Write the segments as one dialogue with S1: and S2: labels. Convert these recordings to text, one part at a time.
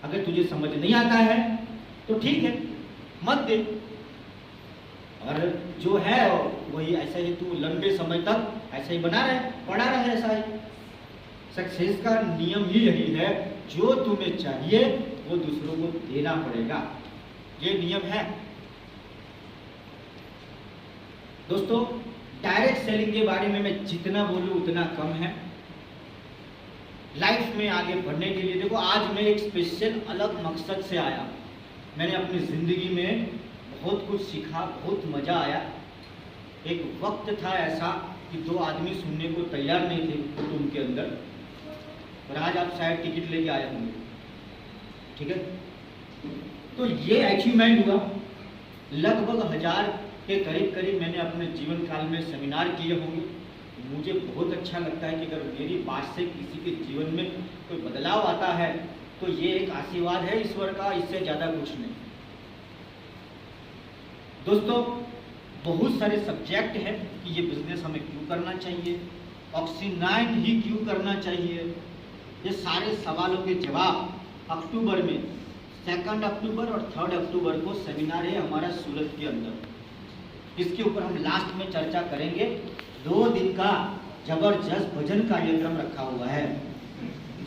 S1: अगर तुझे समझ नहीं आता है तो ठीक है, मत दे। और जो है वही ऐसा ही तू लंबे समय तक ऐसा ही बना रहे, पड़ा रहे ऐसा ही। सक्सेस का नियम ही यही है, जो तुम्हें चाहिए वो दूसरों को देना पड़ेगा, ये नियम है। दोस्तों, डायरेक्ट सेलिंग के बारे में मैं जितना बोलूं उतना कम है। लाइफ में आगे बढ़ने के लिए देखो, आज मैं एक स्पेशल अलग मकसद से आया। मैंने अपनी जिंदगी में बहुत कुछ सीखा, बहुत मजा आया। एक वक्त था ऐसा कि 2 आदमी सुनने को तैयार नहीं थे कुटुंब के अंदर, और आज आप शायद टिकट लेके आए होंगे, ठीक है। तो ये अचीवमेंट हुआ। लगभग 1000 के करीब मैंने अपने जीवन काल में सेमिनार किए होंगे। मुझे बहुत अच्छा लगता है कि अगर मेरी बात से किसी के जीवन में कोई बदलाव आता है तो ये एक आशीर्वाद है ईश्वर का, इससे ज़्यादा कुछ नहीं। दोस्तों, बहुत सारे सब्जेक्ट हैं कि ये बिजनेस हमें क्यों करना चाहिए, ऑक्सीनाइन ही क्यों करना चाहिए। ये सारे सवालों के जवाब अक्टूबर में 2 अक्टूबर और 3 अक्टूबर को सेमिनार है हमारा सूरत के अंदर। इसके ऊपर हम लास्ट में चर्चा करेंगे। 2 दिन का जबरदस्त भजन कार्यक्रम रखा हुआ है,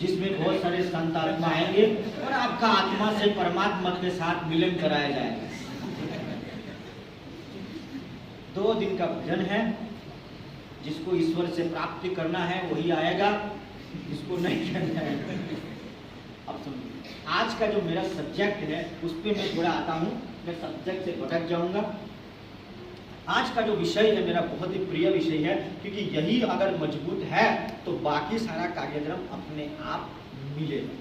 S1: जिसमें बहुत सारे संत आत्मा आएंगे और आपका आत्मा से परमात्मा के साथ मिलन कराया जाएगा। 2 दिन का भजन है। जिसको ईश्वर से प्राप्ति करना है वही आएगा, जिसको नहीं करना है। अब समझिए, आज का जो मेरा सब्जेक्ट है उस पर मैं थोड़ा आता हूँ, मैं सब्जेक्ट से भटक जाऊंगा। आज का जो विषय है मेरा बहुत ही प्रिय विषय है, क्योंकि यही अगर मजबूत है तो बाकी सारा कार्यक्रम अपने आप मिलेगा।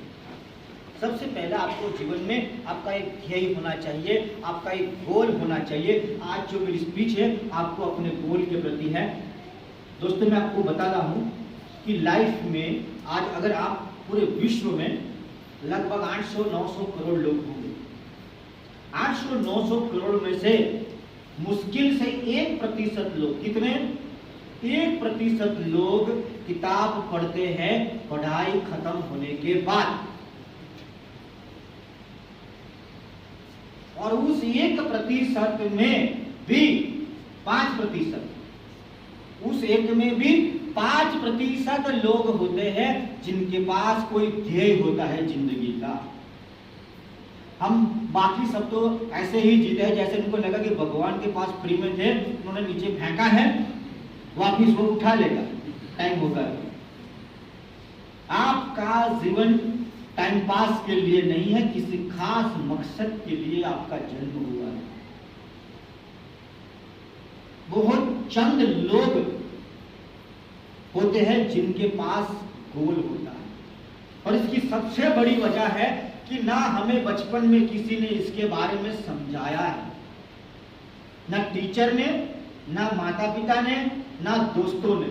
S1: सबसे पहला आपको जीवन में आपका एक ध्येय होना चाहिए, आपका एक गोल होना चाहिए। आज जो मेरी स्पीच है आपको अपने गोल के प्रति है। दोस्तों, मैं आपको बता रहा हूँ कि लाइफ में आज अगर आप पूरे विश्व में लगभग 800-900 करोड़ लोग होंगे। 800-900 करोड़ में से मुश्किल से 1% लोग, कितने? 1% लोग किताब पढ़ते हैं पढ़ाई खत्म होने के बाद। और उस 1% में भी 5%, उस 1 में भी 5% लोग होते हैं जिनके पास कोई ध्येय होता है जिंदगी का। हम बाकी सब तो ऐसे ही जीते हैं जैसे उनको लगा कि भगवान के पास फ्री में थे, उन्होंने नीचे फेंका है, वापिस वो उठा लेगा टाइम होकर। आपका जीवन टाइम पास के लिए नहीं है, किसी खास मकसद के लिए आपका जन्म हुआ है। बहुत चंद लोग होते हैं जिनके पास गोल होता है, और इसकी सबसे बड़ी वजह है कि ना हमें बचपन में किसी ने इसके बारे में समझाया है, ना टीचर ने, ना माता पिता ने, ना दोस्तों ने।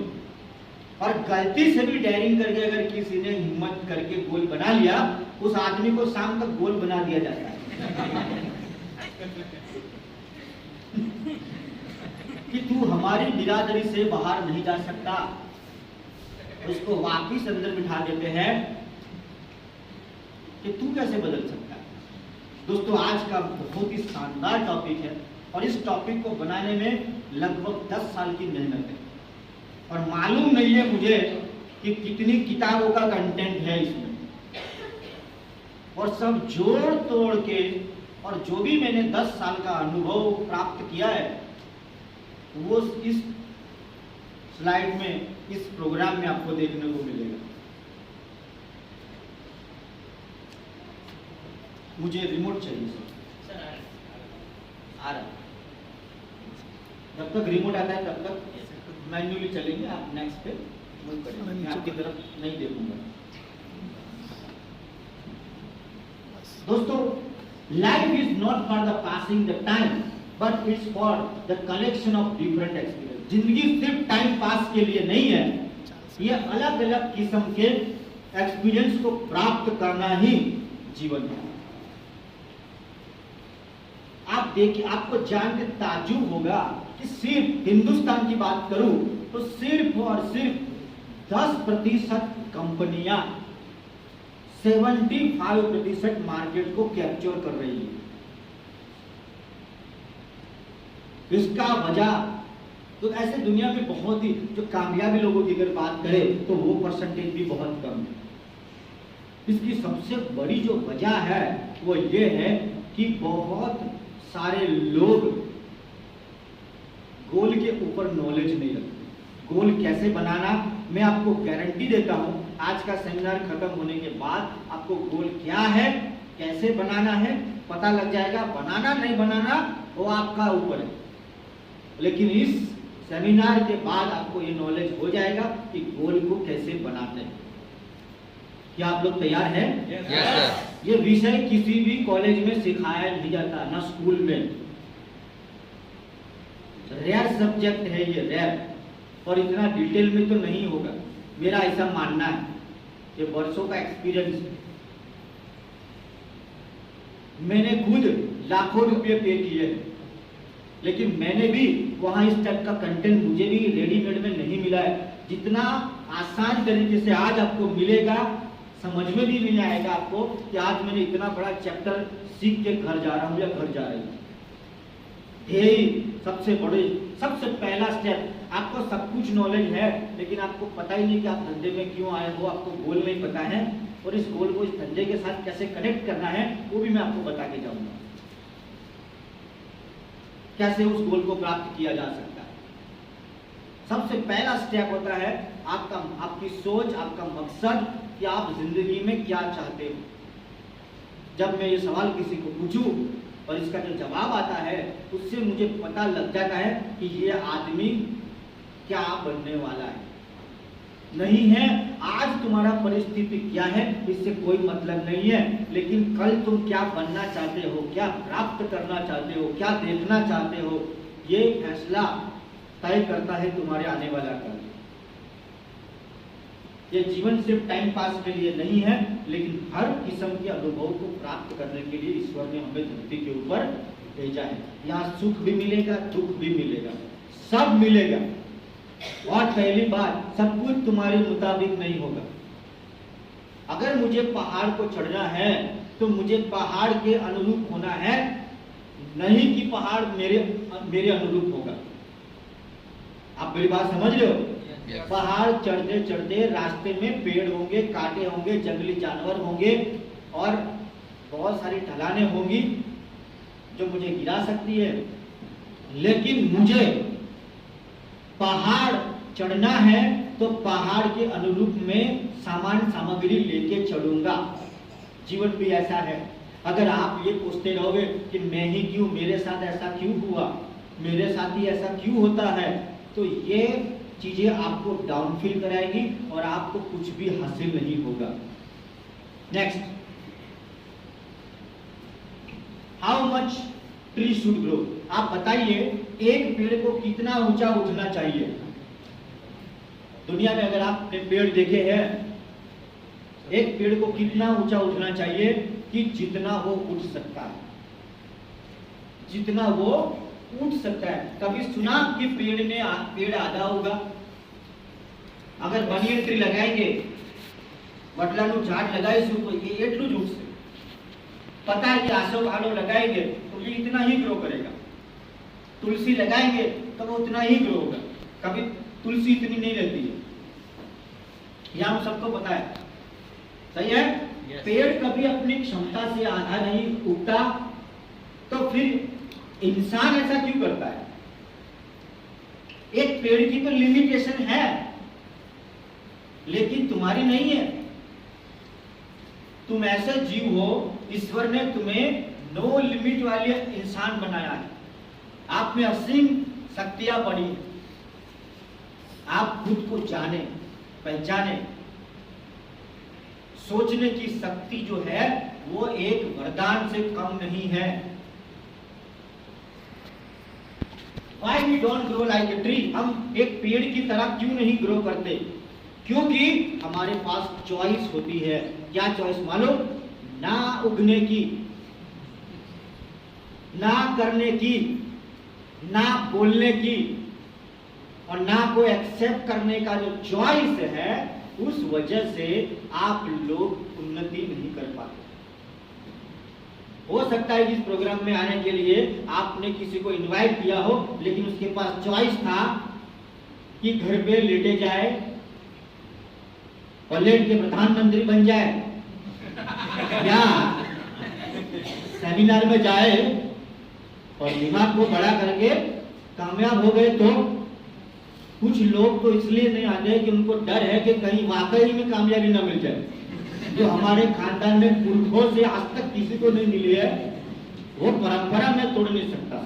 S1: और गलती से भी डेयरिंग करके अगर किसी ने हिम्मत करके गोल बना लिया, उस आदमी को शाम तक गोल बना दिया जाता है कि तू हमारी बिरादरी से बाहर नहीं जा सकता। उसको वापिस अंदर बिठा देते हैं कि तू कैसे बदल सकता है। दोस्तों, आज का बहुत ही शानदार टॉपिक है, और इस टॉपिक को बनाने में लगभग 10 साल की मेहनत है, और मालूम नहीं है मुझे कि कितनी किताबों का कंटेंट है इसमें, और सब जोड़ तोड़ के, और जो भी मैंने 10 साल का अनुभव प्राप्त किया है वो इस स्लाइड में, इस प्रोग्राम में आपको देखने को मिलेगा। मुझे रिमोट चाहिए सर। आ रहा। जब तक रिमोट आता है तब तक मैन्युअली चलेंगे, आप नेक्स्ट पे मूव करेंगे, मैं आपकी तरफ नहीं देखूंगा। दोस्तों, life is not for the passing the time, but it's for the collection of different experience. जिंदगी सिर्फ टाइम पास के लिए नहीं है, ये अलग अलग किस्म के एक्सपीरियंस को प्राप्त करना ही जीवन है। आप देखिए, आपको जान के ताज्जुब होगा कि सिर्फ हिंदुस्तान की बात करूं तो सिर्फ और सिर्फ 10% कंपनियां 75% मार्केट को कैप्चर कर रही है। इसका वजह तो ऐसे दुनिया में बहुत ही जो कामयाबी लोगों की अगर बात करें तो वो परसेंटेज भी बहुत कम है। इसकी सबसे बड़ी जो वजह है वो ये है कि बहुत सारे लोग गोल के ऊपर नॉलेज नहीं रखते। गोल कैसे बनाना, मैं आपको गारंटी देता हूं, आज का सेमिनार खत्म होने के बाद आपको गोल क्या है, कैसे बनाना है पता लग जाएगा। बनाना नहीं बनाना वो आपका ऊपर है, लेकिन इस सेमिनार के बाद आपको ये नॉलेज हो जाएगा कि गोल को कैसे बनाते हैं। क्या आप लोग तैयार हैं?
S2: Yes,
S1: ये विषय किसी भी कॉलेज में सिखाया नहीं जाता, ना स्कूल में। रेयर सब्जेक्ट है ये, रेयर, और इतना डिटेल में तो नहीं होगा, मेरा ऐसा मानना है। ये वर्षों का एक्सपीरियंस है। मैंने खुद लाखों रुपए पे किए, लेकिन मैंने भी वहां इस टाइप का कंटेंट मुझे भी रेडीमेड में नहीं मिला है। जितना आसान तरीके से आज आपको मिलेगा, समझ में भी नहीं आएगा आपको कि आज मैंने इतना बड़ा चैप्टर सीख के घर जा रहा हूं या घर जा रही हूं। यही सबसे बड़े, सबसे पहला स्टेप। आपको सब कुछ नॉलेज है, लेकिन आपको पता ही नहीं कि आप धंधे में क्यों आए हो, आपको गोल नहीं पता है, और इस गोल को इस धंधे के साथ कैसे कनेक्ट करना है वो भी मैं आपको बता के जाऊंगा। कैसे उस गोल को प्राप्त किया जा सकता है। सबसे पहला स्टेप होता है आपकी सोच, आपका मकसद, कि आप जिंदगी में क्या चाहते हो। जब मैं ये सवाल किसी को पूछूं और इसका जो जवाब आता है, उससे मुझे पता लग जाता है कि ये आदमी क्या बनने वाला है। नहीं है आज तुम्हारा परिस्थिति क्या है इससे कोई मतलब नहीं है, लेकिन कल तुम क्या बनना चाहते हो, क्या प्राप्त करना चाहते हो, क्या देखना चाहते हो, ये फैसला तय करता है तुम्हारे आने वाला कल। ये जीवन सिर्फ टाइम पास के लिए नहीं है, लेकिन हर किस्म के अनुभव को प्राप्त करने के लिए ईश्वर ने हमें धरती के ऊपर भेजा है। यहाँ सुख भी मिलेगा, दुख भी मिलेगा, सब मिलेगा। और पहली बात, सब कुछ तुम्हारे मुताबिक नहीं होगा। अगर मुझे पहाड़ को चढ़ना है तो मुझे पहाड़ के अनुरूप होना है, नहीं कि पहाड़ मेरे अनुरूप होगा। आप मेरी बात समझ रहे हो? पहाड़ चढ़ते चढ़ते रास्ते में पेड़ होंगे, कांटे होंगे, जंगली जानवर होंगे और बहुत सारी ढलानें होंगी जो मुझे गिरा सकती है, लेकिन मुझे पहाड़ चढ़ना है तो पहाड़ के अनुरूप में सामान सामग्री लेके चढ़ूंगा। जीवन भी ऐसा है। अगर आप ये पूछते रहोगे कि मैं ही क्यों, मेरे साथ ऐसा क्यों हुआ, मेरे साथ ही ऐसा क्यों होता है, तो ये चीजें आपको डाउन फील कराएगी और आपको कुछ भी हासिल नहीं होगा। Next, how much tree should grow. आप बताइए एक पेड़ को कितना ऊंचा उठना चाहिए। दुनिया में अगर आपने पेड़ देखे हैं, एक पेड़ को कितना ऊंचा उठना चाहिए कि जितना वो उठ सकता है, जितना वो उठ सकता है। कभी सुना कि पेड़ आधा होगा? अगर बनियन ट्री लगाएंगे, वटलानु झाड़ लगाइसु तो ये एटलू જ उठશે। पता है कि आसो भाड़ो लगाएंगे तो ये इतना ही ग्रो करेगा। तुलसी लगाएंगे तो वो उतना ही ग्रो होगा। कभी तुलसी इतनी नहीं रहती है, यह हम सबको पता है, सही है? yes. पेड़ कभी अपनी क्षमता से आधा नहीं उगता, तो फिर इंसान ऐसा क्यों करता है? एक पेड़ की तो लिमिटेशन है, लेकिन तुम्हारी नहीं है। तुम ऐसे जीव हो, ईश्वर ने तुम्हें नो लिमिट वाले इंसान बनाया है। आप में असीम शक्तियां पड़ी है। आप खुद को जाने, पहचाने। सोचने की शक्ति जो है वो एक वरदान से कम नहीं है। Why we don't grow like a tree? हम एक पेड़ की तरह क्यों नहीं ग्रो करते? क्योंकि हमारे पास चॉइस होती है। क्या चॉइस मालूम? ना उगने की, ना करने की, ना बोलने की, और ना को एक्सेप्ट करने का जो चॉइस है, उस वजह से आप लोग उन्नति नहीं कर पाते। हो सकता है कि इस प्रोग्राम में आने के लिए आपने किसी को इनवाइट किया हो, लेकिन उसके पास चॉइस था कि घर पे लेटे जाए और लेट के प्रधानमंत्री बन जाए, या सेमिनार में जाए और दिमाग को बड़ा करके कामयाब हो गए। तो कुछ लोग तो इसलिए नहीं आते कि उनको डर है कि कहीं वाकई में कामयाबी ना मिल जाए। जो हमारे खानदान में पुरखों से आज तक किसी को नहीं मिली है, वो परंपरा में तोड़ नहीं सकता।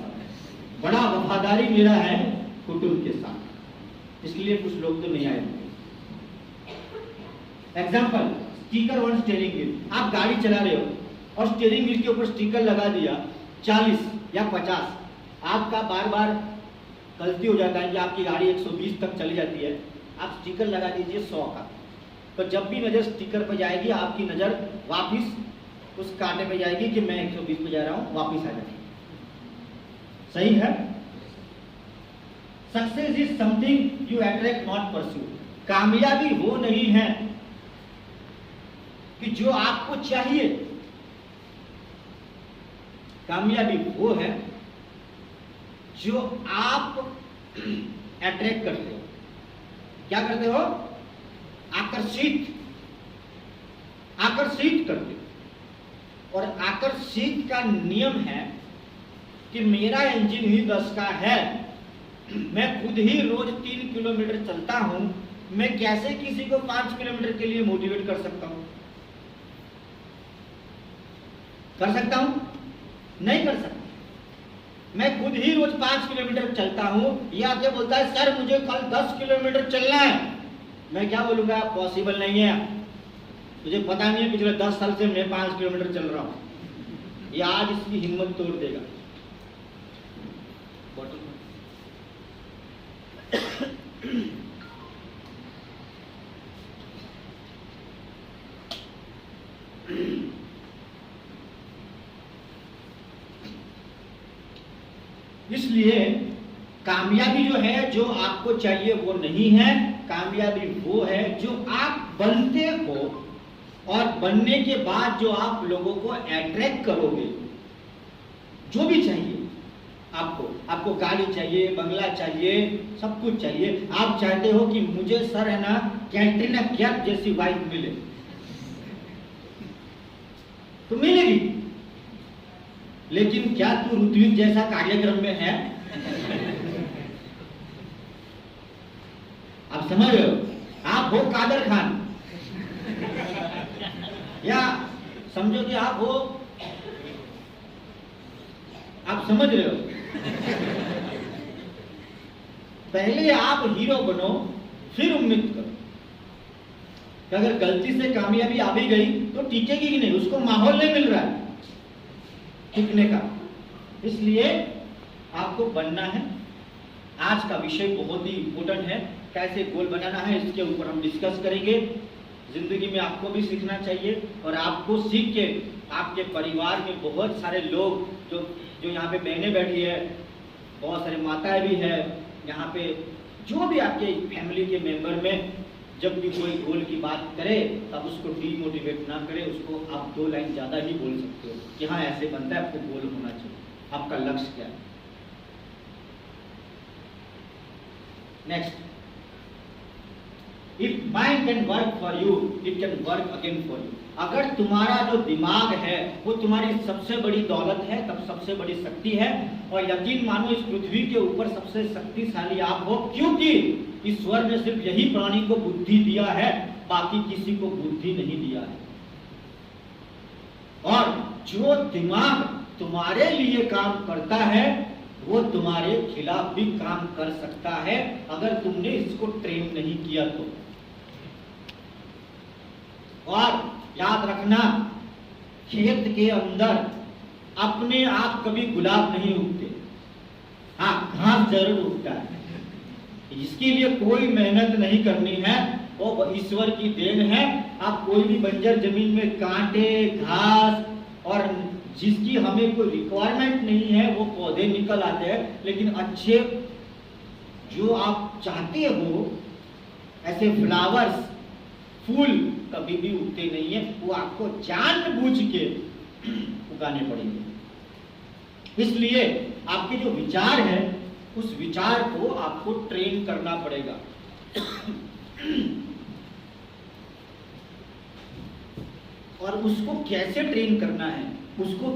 S1: बड़ा वफादारी मेरा है कुटुंब के साथ, इसलिए कुछ लोग तो नहीं आए। Example, sticker on steering wheel. आप गाड़ी चला रहे हो और स्टीयरिंग व्हील के ऊपर स्टिकर लगा दिया 40 या 50, आपका बार बार गलती हो जाता है कि आपकी गाड़ी 120 तक चली जाती है, आप स्टिकर लगा दीजिए 100 का। तो जब भी नजर स्टिकर पर जाएगी, आपकी नजर वापिस उस कांटे पे जाएगी कि मैं 120 पे जा रहा हूं, वापिस आ जाएगी। सही है? Success is something you attract not pursue. कामयाबी वो नहीं है कि जो आपको चाहिए, कामयाबी वो है जो आप अट्रैक्ट करते हो। क्या करते हो? आकर्षित करते हो। और आकर्षित का नियम है कि मेरा इंजन ही 10 का है, मैं खुद ही रोज 3 किलोमीटर चलता हूं, मैं कैसे किसी को 5 किलोमीटर के लिए मोटिवेट कर सकता हूं? कर सकता हूं? नहीं कर सकता। मैं खुद ही रोज 5 किलोमीटर चलता हूं, या आके बोलता है सर मुझे कल 10 किलोमीटर चलना है, मैं क्या बोलूंगा? पॉसिबल नहीं है, तुझे पता नहीं है पिछले 10 साल से मैं 5 किलोमीटर चल रहा हूं। ये आज इसकी हिम्मत तोड़ देगा। इसलिए कामयाबी जो है, जो आपको चाहिए वो नहीं है। कामयाबी वो है जो आप बनते हो और बनने के बाद जो आप लोगों को अट्रैक्ट करोगे। जो भी चाहिए आपको गाड़ी चाहिए, बंगला चाहिए, सब कुछ चाहिए। आप चाहते हो कि मुझे सर है ना कैटरीना कैफ जैसी वाइफ मिले, तो मिलेगी। लेकिन क्या तू ऋत्विक जैसा कार्यक्रम में है? आप समझ रहे हो? आप हो कादर खान, या समझो कि आप हो, आप समझ रहे हो? पहले आप हीरो बनो, फिर उम्मीद करो कि अगर गलती से कामयाबी आ भी गई तो टिकेगी कि नहीं, उसको माहौल नहीं मिल रहा है टिकने का। इसलिए आपको बनना है। आज का विषय बहुत ही इंपॉर्टेंट है, कैसे गोल बनाना है, इसके ऊपर हम डिस्कस करेंगे। जिंदगी में आपको भी सीखना चाहिए, और आपको सीख के आपके परिवार में बहुत सारे लोग जो यहाँ पे बहनें बैठी है, बहुत सारे माताएं भी है यहाँ पे, जो भी आपके फैमिली के मेंबर में जब भी कोई गोल की बात करे तब उसको डीमोटिवेट ना करे, उसको आप 2 लाइन ज्यादा ही बोल सकते हो कि हाँ ऐसे बनता है, आपको गोल होना चाहिए, आपका लक्ष्य क्या है। Next, if mind can work for you, it can work again for you. अगर तुम्हारा जो दिमाग है वो तुम्हारी सबसे बड़ी दौलत है, तब सबसे बड़ी शक्ति है। और यकीन मानो इस पृथ्वी के ऊपर सबसे शक्तिशाली आप हो, क्योंकि ईश्वर ने सिर्फ यही प्राणी को बुद्धि दिया है, बाकी किसी को बुद्धि नहीं दिया है। और जो दिमाग तुम्हारे लिए काम करता है वो तुम्हारे खिलाफ भी काम कर सकता है, अगर तुमने इसको ट्रेन नहीं किया तो। और याद रखना, खेत के अंदर अपने आप कभी गुलाब नहीं उगते, हाँ घास जरूर उगता है। इसके लिए कोई मेहनत नहीं करनी है, वो ईश्वर की देन है। आप कोई भी बंजर जमीन में कांटे, घास और जिसकी हमें कोई रिक्वायरमेंट नहीं है वो पौधे निकल आते हैं, लेकिन अच्छे जो आप चाहते हो ऐसे फ्लावर्स फूल कभी भी उगते नहीं है, वो आपको जानबूझ के उगाने पड़ेंगे। इसलिए आपके जो विचार है उस विचार को आपको ट्रेन करना पड़ेगा। और उसको कैसे ट्रेन करना है, उसको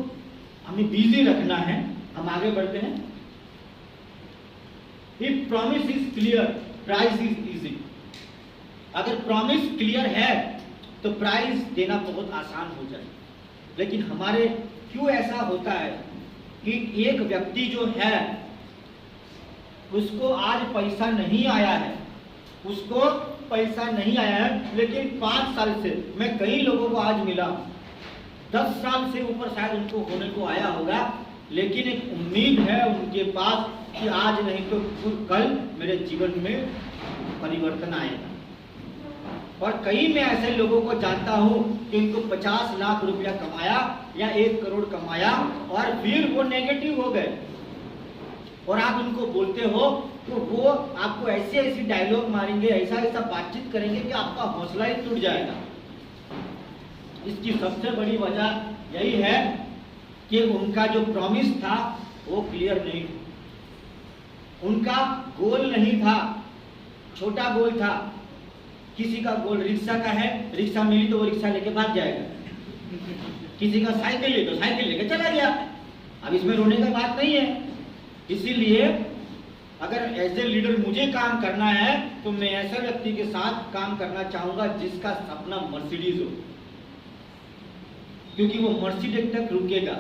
S1: हमें बिजी रखना है। हम आगे बढ़ते हैं। If promise is clear, price is easy. अगर प्रॉमिस क्लियर है तो प्राइस देना बहुत आसान हो जाए। लेकिन हमारे क्यों ऐसा होता है कि एक व्यक्ति जो है उसको आज पैसा नहीं आया है, उसको पैसा नहीं आया है, लेकिन 5 साल से मैं कई लोगों को आज मिला, 10 साल से ऊपर शायद उनको होने को आया होगा, लेकिन एक उम्मीद है उनके पास कि आज नहीं तो कल मेरे जीवन में परिवर्तन आएगा। और कई मैं ऐसे लोगों को जानता हूं कि इनको 50 लाख रुपया कमाया या 1 करोड़ कमाया और फिर वो नेगेटिव हो गए। और आप उनको बोलते हो तो वो आपको ऐसे ऐसे डायलॉग मारेंगे, ऐसा ऐसा बातचीत करेंगे कि आपका हौसला ही टूट जाएगा। इसकी सबसे बड़ी वजह यही है कि उनका जो प्रॉमिस था वो क्लियर नहीं, उनका गोल नहीं था, छोटा गोल था। किसी का गोल रिक्शा का है, रिक्शा मिली तो वो रिक्शा लेके भाग जाएगा। किसी का साइकिल ले तो साइकिल लेके चला गया। अब इसमें रोने का बात नहीं है। इसीलिए अगर एज ए लीडर मुझे काम करना है तो मैं ऐसे व्यक्ति के साथ काम करना चाहूंगा जिसका सपना मर्सिडीज हो, क्योंकि वो मर्सिडीज तक रुकेगा।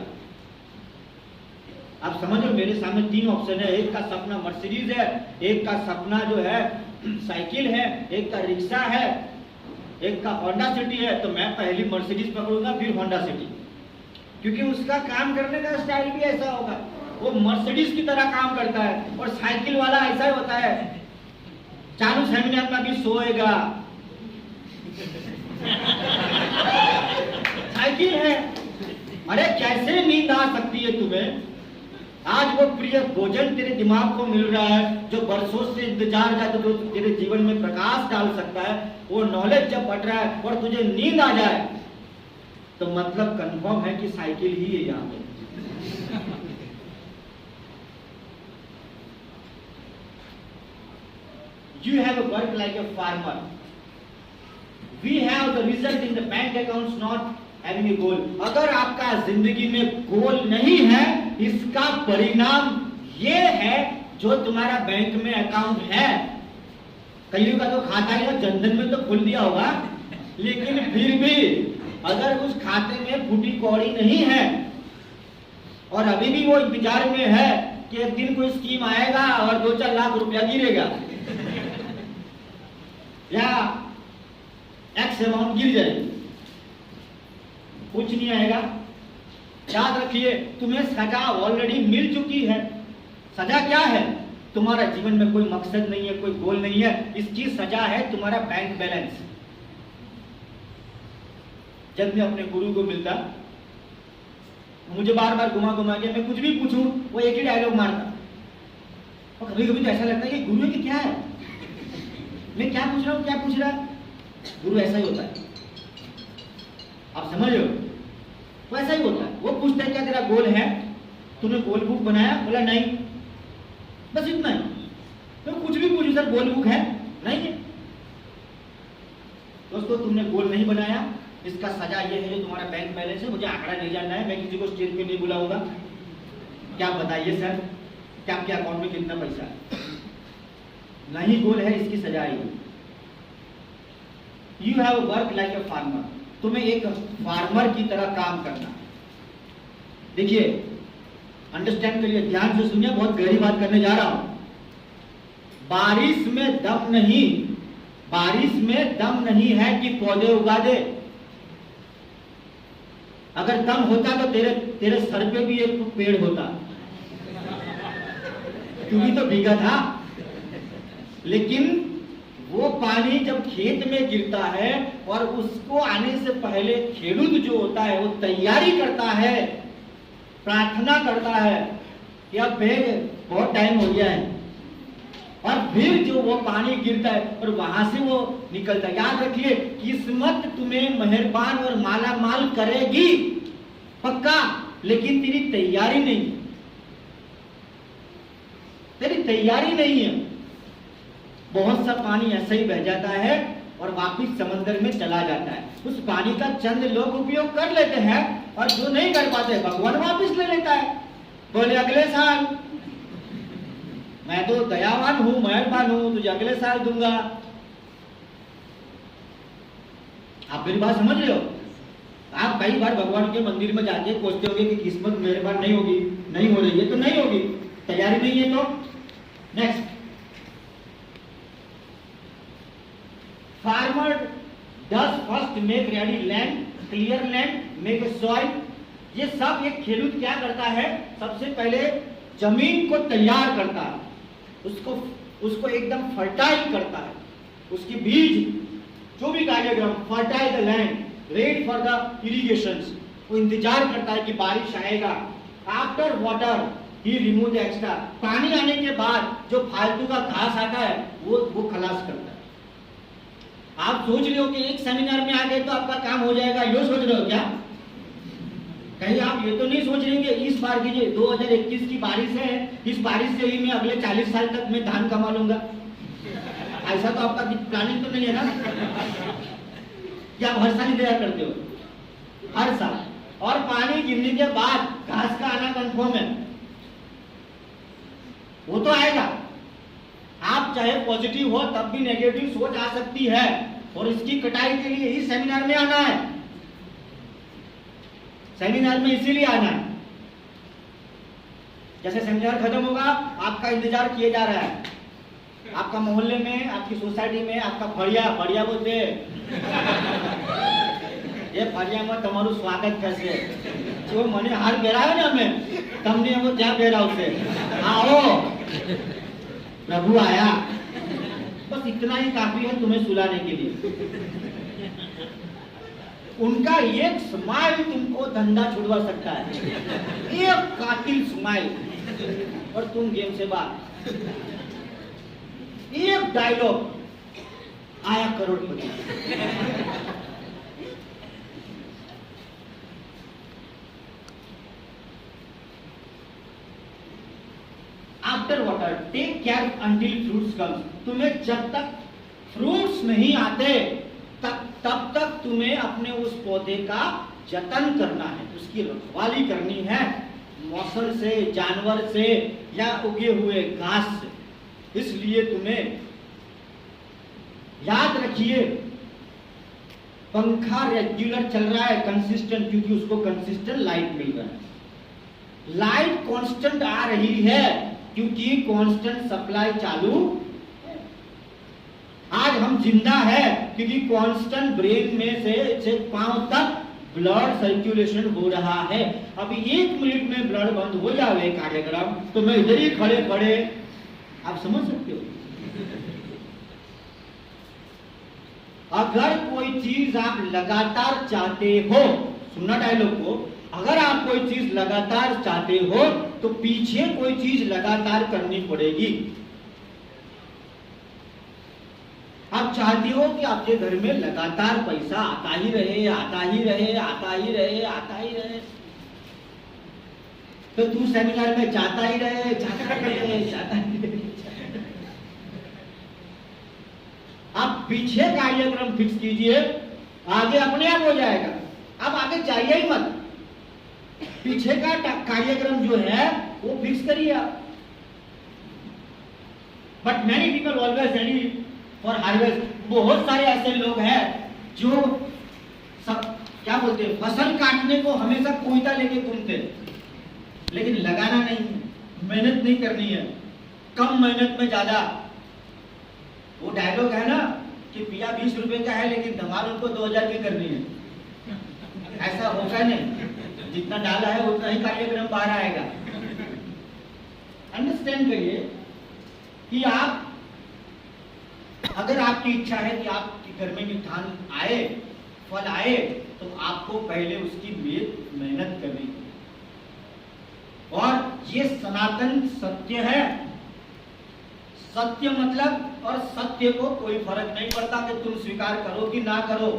S1: आप समझो, मेरे सामने 3 ऑप्शन है। एक का सपना मर्सिडीज है, एक का सपना जो है साइकिल है, एक का रिक्शा है, एक का होंडा सिटी है। तो मैं पहली मर्सिडीज पकड़ूंगा फिर होंडा सिटी, क्योंकि उसका काम करने का स्टाइल भी ऐसा होगा, वो मर्सिडीज की तरह काम करता है। और साइकिल वाला ऐसा ही होता है, चालू सेमिनार में भी सोएगा। साइकिल है, अरे कैसे नींद आ सकती है तुम्हें? आज वो प्रिय भोजन तेरे दिमाग को मिल रहा है जो बरसों से इंतजार था, तो तेरे जीवन में प्रकाश डाल सकता है। वो नॉलेज जब बढ़ रहा है और तुझे नींद आ जाए तो मतलब कंफर्म है कि साइकिल ही है यहाँ पे। You have a work like a farmer. We have the result in the bank accounts not having a goal. अगर आपका जिंदगी में गोल नहीं है, इसका परिणाम ये है जो तुम्हारा बैंक में अकाउंट है, कईयों का तो खाता है जनधन में तो खोल दिया होगा, लेकिन फिर भी अगर उस खाते में फूटी कौड़ी नहीं है और अभी भी वो इंतजार में है कि एक दिन कोई स्कीम आएगा और 2-4 लाख रुपया गिरेगा या एक्स अमाउंट गिर जाएगी, कुछ नहीं आएगा। याद रखिए, तुम्हें सजा ऑलरेडी मिल चुकी है। सजा क्या है? तुम्हारा जीवन में कोई मकसद नहीं है, कोई गोल नहीं है। इसकी सजा है तुम्हारा बैंक बैलेंस। जब मैं अपने गुरु को मिलता, मुझे बार बार घुमा घुमा के मैं कुछ भी पूछूं वो एक ही डायलॉग मारता, और कभी कभी तो ऐसा लगता है कि गुरु की क्या है, मैं क्या पूछ रहा हूँ, क्या पूछ रहा है। गुरु ऐसा ही होता है, आप समझ लो, वो ऐसा ही होता है। वो पूछता है क्या तेरा गोल है, तूने गोल बुक बनाया? बोला नहीं, बस इतना ही। तो कुछ भी पूछो, सर गोल बुक है? नहीं है। दोस्तों, तुमने गोल नहीं बनाया, इसका सजा ये है जो तुम्हारा बैंक बैलेंस है। मुझे आंकड़ा नहीं जानना है, मैं किसी को स्टेज पे नहीं बुलाऊंगा। क्या बताइए सर, क्या आपके अकाउंट में कितना पैसा है? नहीं गोल है, इसकी सजा है। You have work like a farmer. तुम्हें एक फार्मर की तरह काम करना। देखिए, अंडरस्टैंड करिए, ध्यान से सुनिए, बहुत गहरी बात करने जा रहा हूं। बारिश में दम नहीं, बारिश में दम नहीं है कि पौधे उगा दे। अगर दम होता तो तेरे सर पे भी एक पेड़ होता, क्योंकि तो भीगा था। लेकिन वो पानी जब खेत में गिरता है और उसको आने से पहले खेडूत जो होता है वो तैयारी करता है, प्रार्थना करता है कि अब बहुत टाइम हो गया है, और फिर जो वो पानी गिरता है और वहां से वो निकलता है। याद रखिए, किस्मत तुम्हें मेहरबान और माला माल करेगी पक्का, लेकिन तेरी तैयारी नहीं, तेरी तैयारी नहीं है। बहुत सा पानी ऐसे ही बह जाता है और वापिस समंदर में चला जाता है। उस पानी का चंद लोग उपयोग कर लेते हैं और जो नहीं कर पाते भगवान वापिस ले लेता है। बोले अगले साल, मैं तो दयावान हूं, मेहरबान हूं, तुझे अगले साल दूंगा। आप मेरी बात समझ रहे हो? आप कई बार भगवान के मंदिर में जाके पूछते होंगे कि किस्मत मेहरबान नहीं होगी, नहीं हो रही है, तो नहीं होगी, तैयारी नहीं है तो। Next, farmer does first make ready land, clear land, make a soil. ये सब एक खेलूत क्या करता है, सबसे पहले जमीन को तैयार करता है, उसको एकदम फर्टाइल करता है, उसकी बीज जो भी कार्यक्रम, fertile the land, ready for the irrigations, वो इंतजार करता है कि बारिश आएगा। After water he remove the extra, पानी आने के बाद जो फालतू का घास आता है वो खलास करता है। आप सोच रहे हो कि एक सेमिनार में आ गए तो आपका काम हो जाएगा, ये सोच रहे हो क्या? कहीं आप ये तो नहीं सोच रहे कि इस बार की जो 2021 की बारिश है, इस बारिश से ही मैं अगले 40 साल तक मैं धान कमा लूंगा? ऐसा तो आपका प्लानिंग तो नहीं है ना? क्या आप हर साल इंतजार करते हो? हर साल। और पानी गिरने के बाद घास का आना कंफर्म है, वो तो आएगा। आप चाहे पॉजिटिव हो तब भी नेगेटिव सोच आ सकती है, और इसकी कटाई के लिए ही सेमिनार में आना है। सेमिनार में इसीलिए आना है। जैसे सेमिनार खत्म होगा, आपका इंतजार किया जा रहा है। आपका मोहल्ले में, आपकी सोसाइटी में आपका फड़िया बोलते ये फड़िया में તમારું સ્વાગત કરશે, जो મને हार પહેરાવે ને અમે તમને वो क्या પહેરાવશે, आओ प्रभु आया। बस इतना ही काफी है तुम्हें सुलाने के लिए। उनका एक स्माइल तुमको धंधा छुड़वा सकता है, एक कातिल स्माइल, और तुम गेम से बाहर। एक डायलॉग आया करोड़पति। After water take care until fruits comes. तुम्हें जब तक फ्रूट्स नहीं आते तब तक तुम्हें अपने उस पौधे का जतन करना है, उसकी रखवाली करनी है, मौसम से, जानवर से या उगे हुए घास से। इसलिए तुम्हें याद रखिए, पंखा रेगुलर चल रहा है, कंसिस्टेंट, क्योंकि उसको कंसिस्टेंट लाइट मिल रहा है। लाइट कांस्टेंट आ रही है क्योंकि कांस्टेंट सप्लाई चालू है। आज हम जिंदा है क्योंकि कांस्टेंट ब्रेन में से पांव तक ब्लड सर्कुलेशन हो रहा है। अभी 1 मिनट में ब्लड बंद हो जाए कार्यक्रम, तो मैं इधर ही खड़े खड़े, आप समझ सकते हो। अगर कोई चीज आप लगातार चाहते हो, सुनना डायलॉग को, अगर आप कोई चीज लगातार चाहते हो तो पीछे कोई चीज लगातार करनी पड़ेगी। आप चाहते हो कि आपके घर में लगातार पैसा आता ही रहे, आता ही रहे, आता ही रहे, आता ही रहे, तो तू सेमिनार में जाता ही रहे, जाता ही रहे, जाता ही रहे। आप पीछे कार्यक्रम फिक्स कीजिए, आगे अपने आप हो जाएगा। अब आगे चाहिए ही मत, पीछे का कार्यक्रम जो है वो फिक्स करिए आप। But many people always ready for harvest. बहुत सारे ऐसे लोग हैं जो सब क्या बोलते हैं, फसल काटने को हमेशा कोयता लेके घूमते, लेकिन लगाना नहीं, मेहनत नहीं करनी है, कम मेहनत में ज्यादा। वो डायलॉग है ना कि पिया 20 रुपए का है लेकिन धमाल उनको 2000 की करनी है। ऐसा होगा नहीं, जितना डाला है उतना ही कार्यक्रम बाहर आएगा। अंडरस्टैंड करिए कि आप, अगर आपकी इच्छा है कि आपके घर में भी धान आए, फल आए, तो आपको पहले उसकी मेहनत करनी है। और ये सनातन सत्य है, सत्य मतलब, और सत्य को कोई फर्क नहीं पड़ता कि तुम स्वीकार करो कि ना करो,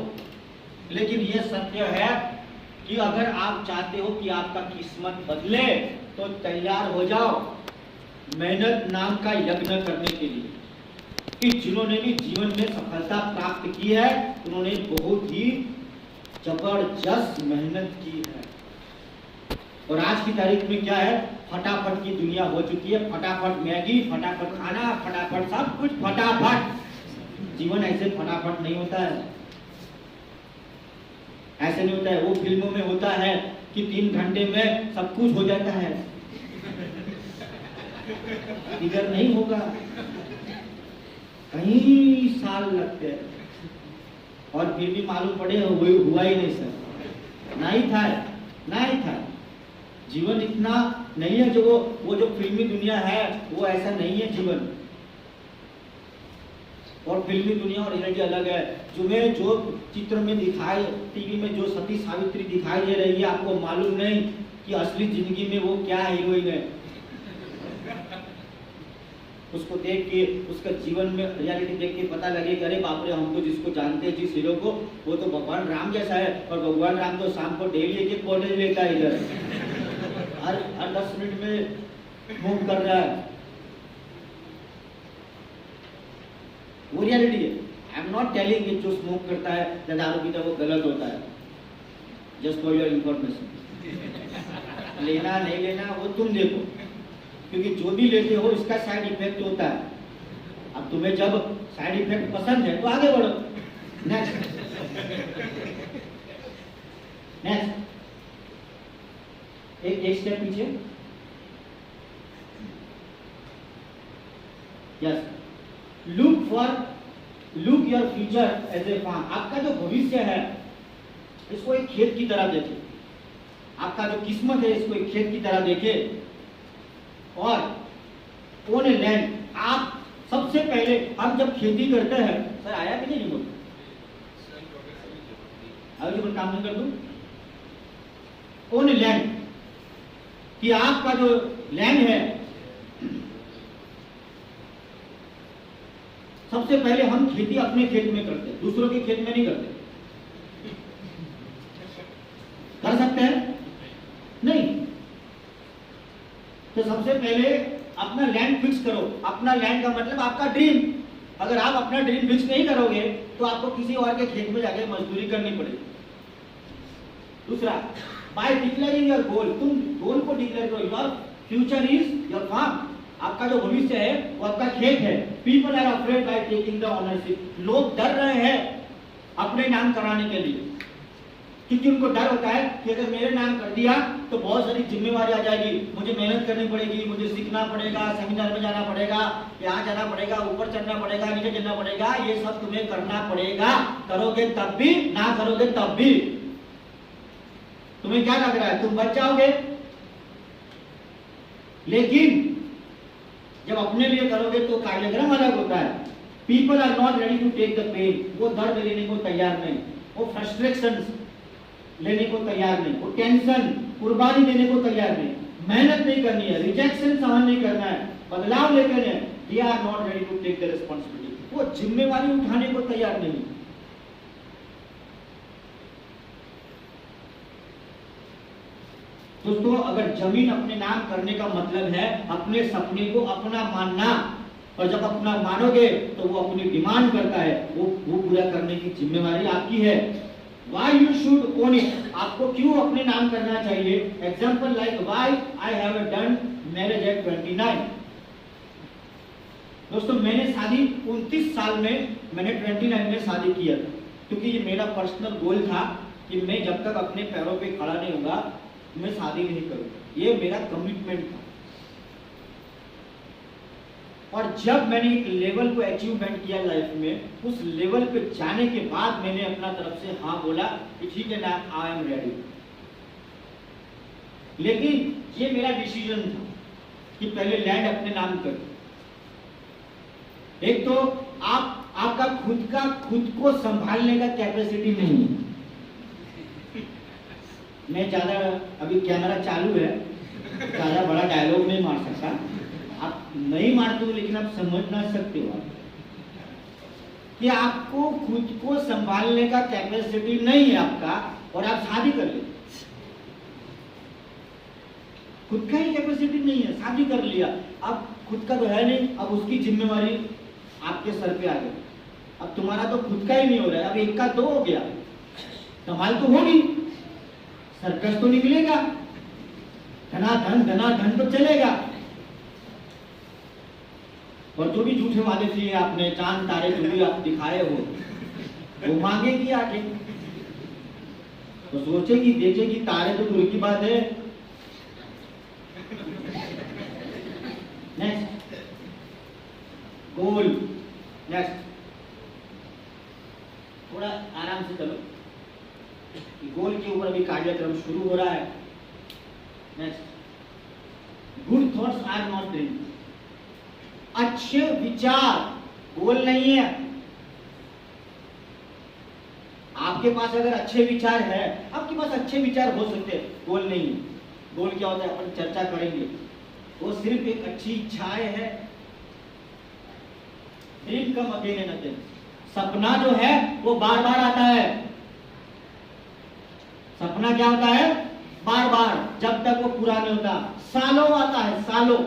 S1: लेकिन यह सत्य है कि अगर आप चाहते हो कि आपका किस्मत बदले तो तैयार हो जाओ मेहनत नाम का यज्ञ करने के लिए। कि जिन्होंने भी जीवन में सफलता प्राप्त की है उन्होंने बहुत ही जबरदस्त मेहनत की है। और आज की तारीख में क्या है, फटाफट की दुनिया हो चुकी है, फटाफट मैगी, फटाफट खाना, फटाफट सब कुछ फटाफट। जीवन ऐसे फटाफट नहीं होता है, ऐसे नहीं होता है। वो फिल्मों में होता है कि 3 घंटे में सब कुछ हो जाता है, इधर नहीं होगा, कई साल लगते हैं और फिर भी मालूम पड़े हुआ ही नहीं सर, नहीं था। जीवन इतना नहीं है जो वो जो फिल्मी दुनिया है वो ऐसा नहीं है जीवन। और फिल्मी दुनिया और रियलिटी अलग है। तुम्हें जो चित्र में दिखाई, टीवी में जो सती सावित्री दिखाई दे रही है, आपको मालूम नहीं कि असली जिंदगी में वो क्या हीरोइन है। उसको देख के, उसका जीवन में रियलिटी देख के पता लगे कि अरे बाप रे, हम तो जिसको जानते हैं, जिस हीरो को, वो तो भगवान राम जैसा है। और भगवान राम तो शाम को डेली एक कॉलेज लेता है, इधर हर 10 मिनट में मूव कर रहा है। वो रियलिटी है। आई एम नॉट टेलिंग कि जो स्मोक करता है या दारू पीता है वो गलत होता है, जस्ट फॉर योर इंफॉर्मेशन। लेना नहीं लेना वो तुम देखो, क्योंकि जो भी लेते हो इसका साइड इफेक्ट होता है। अब तुम्हें जब साइड इफेक्ट पसंद है तो आगे बढ़ो। नेक्स्ट एक स्टेप पीछे। Yes, look your future as a farm. आपका जो भविष्य है इसको एक खेत की तरह देखे। आपका जो किस्मत है इसको एक खेत की तरह देखे। और ओन ए लैंड, आप सबसे पहले, हम जब खेती करते हैं, सर आया कि नहीं रिमोट? अगर काम नहीं कर दूं, ओन ए लैंड, कि आपका जो लैंड है, सबसे पहले हम खेती अपने खेत में करते हैं, दूसरों के खेत में नहीं करते। कर सकते हैं? नहीं। तो सबसे पहले अपना लैंड फिक्स करो। अपना लैंड का मतलब आपका ड्रीम। अगर आप अपना ड्रीम फिक्स नहीं करोगे तो आपको किसी और के खेत में जाके मजदूरी करनी पड़ेगी। दूसरा, बाय डिक्लेयरिंग योर गोल, तुम गोल को डिक्लेयर करो। Your future is your farm. आपका जो भविष्य है वो आपका खेत है। People are afraid by taking the ownership. लोग डर रहे हैं अपने नाम कराने के लिए, क्योंकि उनको डर होता है कि अगर मेरे नाम कर दिया तो बहुत सारी जिम्मेवारी आ जाएगी, मुझे मेहनत करनी पड़ेगी, मुझे सीखना पड़ेगा, सेमिनार में जाना पड़ेगा, यहाँ जाना पड़ेगा, ऊपर चढ़ना पड़ेगा, नीचे चलना पड़ेगा, ये सब तुम्हें करना पड़ेगा। करोगे तब भी, ना करोगे तब भी। तुम्हें क्या लग रहा है, तुम बच जाओगे? लेकिन जब अपने लिए करोगे तो कार्यक्रम अलग होता है। People are not ready to take the pain. वो दर्द लेने को तैयार नहीं, वो फ्रस्ट्रेशन लेने को तैयार नहीं, वो टेंशन, कुर्बानी देने को तैयार नहीं, मेहनत नहीं करनी है, रिजेक्शन सहन नहीं करना है, बदलाव लेकर है। They are not ready to take the responsibility. वो जिम्मेवारी उठाने को तैयार नहीं। दोस्तों, अगर जमीन अपने नाम करने का मतलब है अपने सपने को अपना मानना, और जब अपना मानोगे तो वो अपनी डिमांड करता है, वो पूरा करने की जिम्मेवारी आपकी है। Why you should own it? आपको क्यों अपने नाम करना चाहिए? Example like why I have done marriage at 29. दोस्तों, मैंने शादी 29 साल में, मैंने 29 में शादी किया था, क्योंकि ये मेरा पर्सनल गोल था कि मैं जब तक अपने पैरों पे खड़ा नहीं होगा मैं शादी नहीं करूंगा। ये मेरा कमिटमेंट था। और जब मैंने एक लेवल को अचीवमेंट किया लाइफ में, उस लेवल पे जाने के बाद मैंने अपना तरफ से हाँ बोला कि ठीक है ना, आई एम रेडी। लेकिन ये मेरा डिसीजन था कि पहले लैंड अपने नाम कर। एक तो आपका खुद को संभालने का कैपेसिटी नहीं है। मैं ज्यादा, अभी कैमरा चालू है, ज्यादा बड़ा डायलॉग नहीं मार सकता। आप नहीं मारते हो, लेकिन आप समझ ना सकते हो कि आपको खुद को संभालने का कैपेसिटी नहीं है आपका, और आप शादी कर ले, खुद का ही कैपेसिटी नहीं है, शादी कर लिया, अब खुद का तो है नहीं, अब उसकी जिम्मेवारी आपके सर पे आ गई, अब तुम्हारा तो खुद का ही नहीं हो रहा है, अब एक का दो हो गया, कमाल तो होगी, सर्कस तो निकलेगा, धनाधन तो चलेगा, और जो भी झूठे वादे किए आपने, चांद तारे जो भी आप दिखाए हो, वो मांगेगी आगे, तो सोचेगी, देखेगी, तारे तो दूर की बात है। नेक्स्ट गोल, नेक्स्ट थोड़ा आराम से चलो, गोल के ऊपर अभी कार्यक्रम शुरू हो रहा है। Next, good thoughts are not dream, अच्छे विचार गोल नहीं है। आपके पास अगर अच्छे विचार है, आपके पास अच्छे विचार हो सकते हैं, गोल नहीं है। गोल क्या होता है, अपन चर्चा करेंगे, वो सिर्फ एक अच्छी इच्छाएं है। Dream come again and again, सपना जो है वो बार बार आता है। सपना क्या होता है, बार बार, जब तक वो पूरा नहीं होता, सालों आता है, सालों,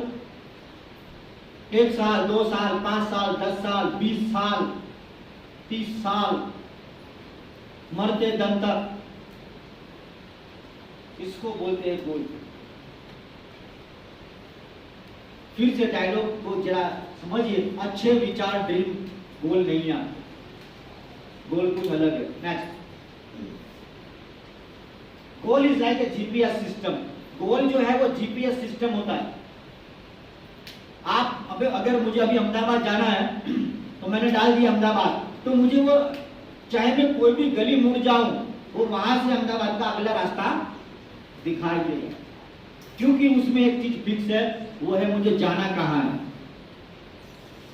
S1: 1 साल, 2 साल, 5 साल, 10 साल, 20 साल, 30 साल, मरते दम तक। इसको बोलते हैं गोल। फिर से डायलॉग को जरा समझिए, अच्छे विचार ड्रीम, गोल नहीं आते, गोल कुछ अलग है। Next, goal is like a GPS system. Goal जो है वो जीपीएस सिस्टम होता है। आप अगर मुझे अभी अहमदाबाद जाना है, तो मैंने डाल दिया अहमदाबाद, तो मुझे वो चाहे मैं कोई भी गली मुड़ जाऊं, वो वहां से अहमदाबाद का अगला रास्ता दिखाई देगा, क्योंकि उसमें एक चीज फिक्स है, वो है मुझे जाना कहाँ है।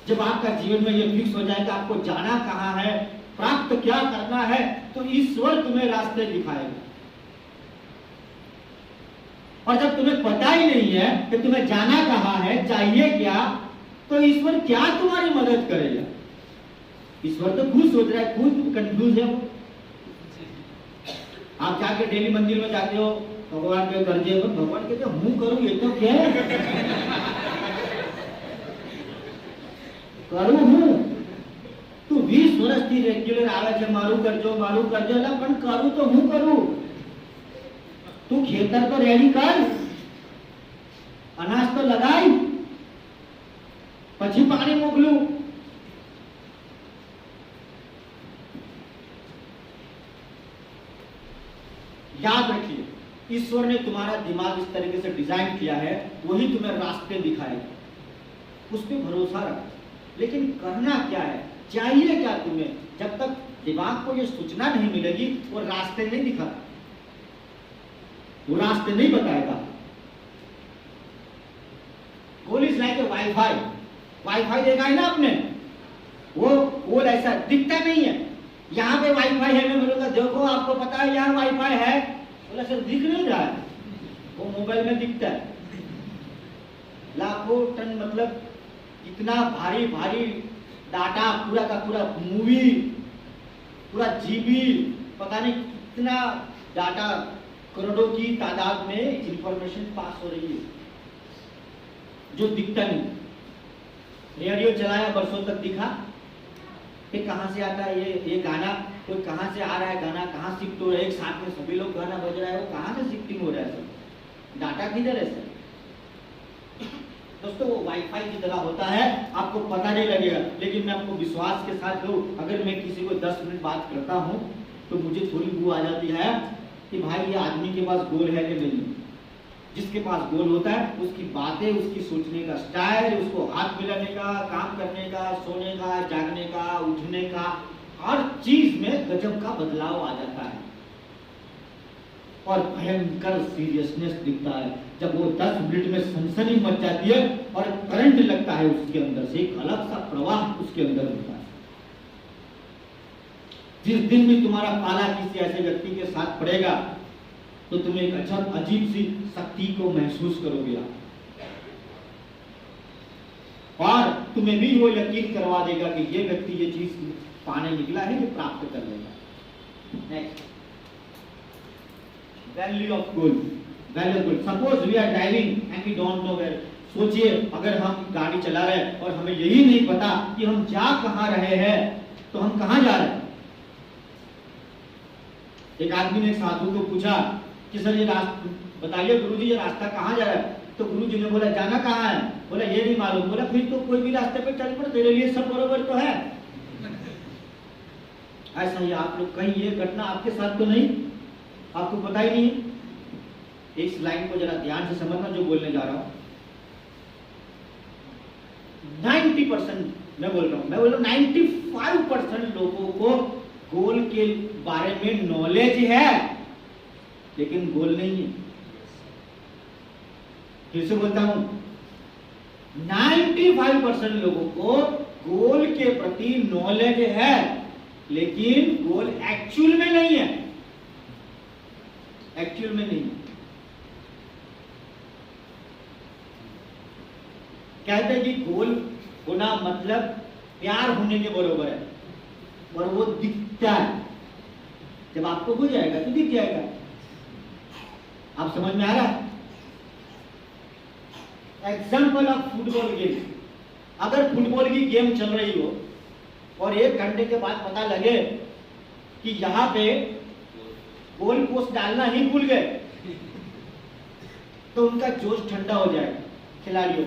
S1: जब आपका जीवन में ये फिक्स हो जाएगा आपको जाना कहाँ है, प्राप्त क्या करना है, तो ईश्वर तुम्हें रास्ते दिखाएगा। और जब तुम्हें पता ही नहीं है कि तुम्हें जाना कहाँ है, चाहिए क्या, तो ईश्वर क्या तुम्हारी मदद करेगा। ईश्वर तो खुद सोच रहा है, खुद कंफ्यूज है वो। आप जाके डेली मंदिर में जाते हो, भगवान के कर्जे, भगवान कहते हूं करूं, ये तो क्या करूं हूं, तू 20 वर्ष थी रेग्युलर आवे छे, मारू करजो पण करूं तो हूं करूं। तू खेतर तो रेडी कर, अनाज तो लगाई, પછી પાણી મોકલું। याद रखिए, ईश्वर ने तुम्हारा दिमाग इस तरीके से डिजाइन किया है, वही तुम्हें रास्ते दिखाएगा, उस पर भरोसा रखो। लेकिन करना क्या है, चाहिए क्या तुम्हें, जब तक दिमाग को ये सूचना नहीं मिलेगी, वो रास्ते नहीं दिखाता, वो रास्ते नहीं बताएगा। गोल is like A wifi. Wifi देखा है ना आपने, वो ऐसा दिखता नहीं है, यहाँ पे वाईफाई है, मैं बोलूंगा देखो आपको पता है यहाँ वाईफाई है, बोला सर दिख नहीं रहा है, वो मोबाइल में दिखता है। लाखों टन, मतलब इतना भारी भारी डाटा, पूरा का पूरा मूवी, पूरा जीबी, पता नहीं कितना डाटा, करोड़ों की तादाद में इंफॉर्मेशन पास हो रही है, जो दिखता नहीं। रेडियो चलाया, बरसों तक दिखा कि कहां से आता है ये गाना, कोई कहां से आ रहा है गाना, कहां शिफ्ट हो रहा है, एक साथ में सभी लोग गाना बज रहा है, वो कहां से शिफ्टिंग हो रहा है, सर डाटा किधर है सर। दोस्तों, वो वाईफाई की तरह होता है, आपको पता नहीं लगेगा। लेकिन मैं आपको विश्वास के साथ कहूं, अगर मैं किसी को 10 मिनट बात करता हूं, तो मुझे थोड़ी वो आ जाती है कि भाई ये आदमी के पास गोल है कि नहीं। जिसके पास गोल होता है, उसकी बातें, उसकी सोचने का स्टाइल, उसको हाथ मिलाने का, काम करने का, सोने का, जागने का, उठने का, हर चीज में गजब का बदलाव आ जाता है और भयंकर सीरियसनेस दिखता है। जब वो 10 मिनट में सनसनी मच जाती है और करंट लगता है उसके अंदर से, एक अलग सा प्रवाह उसके अंदर होता है। जिस दिन भी तुम्हारा पाला किसी ऐसे व्यक्ति के साथ पड़ेगा, तो तुम एक अजीब सी शक्ति को महसूस करोगे। तुम्हें भी वो यकीन करवा देगा कि ये व्यक्ति ये चीज पाने निकला है, ये प्राप्त कर लेगा। Next, value of goal. Value of goal, suppose we are driving and we don't know where. सोचिए अगर हम गाड़ी चला रहे हैं और हमें यही नहीं पता कि हम जा कहां रहे हैं, तो हम कहां जा रहे हैं। एक आदमी ने एक साधु को पूछा कि सर ये रास्ता बताइए गुरुजी, ये रास्ता कहां जा रहा है। तो गुरुजी ने बोला जाना कहां है। बोला ये नहीं मालूम। बोला फिर तो कोई भी रास्ते पे चल पड़ो, तेरे लिए सब बरोबर तो है। ऐसा ही आप लोग, कहीं ये घटना आपके साथ तो नहीं, आपको पता ही नहीं। इस लाइन को जरा ध्यान से समझना जो बोलने जा रहा हूं। 90% मैं बोल रहा हूं 95% लोगों को गोल के बारे में नॉलेज है, लेकिन गोल नहीं है। फिर से बोलता हूं, 95% लोगों को गोल के प्रति नॉलेज है, लेकिन गोल एक्चुअल में नहीं है। एक्चुअल में नहीं। कहते हैं कि गोल होना मतलब प्यार होने के बराबर है, और वो दिखता है। जब आपको हो जाएगा तो दिख जाएगा। आप समझ में आ रहा है। Example of football game. अगर फुटबॉल की गेम चल रही हो और 1 घंटे के बाद पता लगे कि यहां पे गोल पोस्ट डालना ही भूल गए, तो उनका जोश ठंडा हो जाएगा खिलाड़ियों।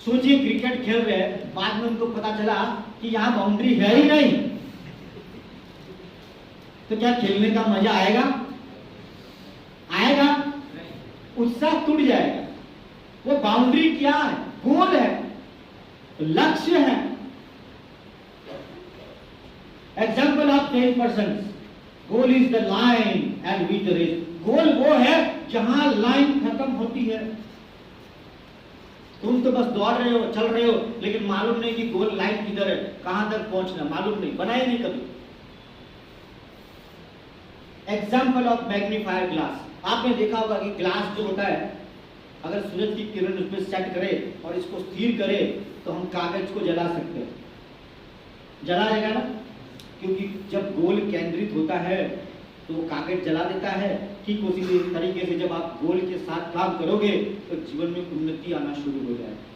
S1: सोचिए क्रिकेट खेल रहे हैं, बाद में उनको पता चला कि यहां बाउंड्री है ही नहीं, तो क्या खेलने का मजा आएगा? आएगा? उत्साह टूट जाएगा। वो बाउंड्री क्या है? गोल है, लक्ष्य है। Example of 10%, goal is the line and we the race. Goal वो है जहां लाइन खत्म होती है। तुम तो बस दौड़ रहे हो, चल रहे हो, लेकिन मालूम नहीं कि गोल लाइन किधर है, कहां तक पहुंचना मालूम नहीं, बनाए नहीं कभी। Example of magnifier glass. आपने देखा होगा कि ग्लास जो होता है, अगर सूरज की किरण उस पर सेट करे और इसको स्थिर करे तो हम कागज को जला सकते हैं। जला रहेगा ना, क्योंकि जब गोल केंद्रित होता है तो कागज जला देता है। ठीक उसी तरीके से जब आप गोल के साथ काम करोगे तो जीवन में उन्नति आना शुरू हो जाएगी।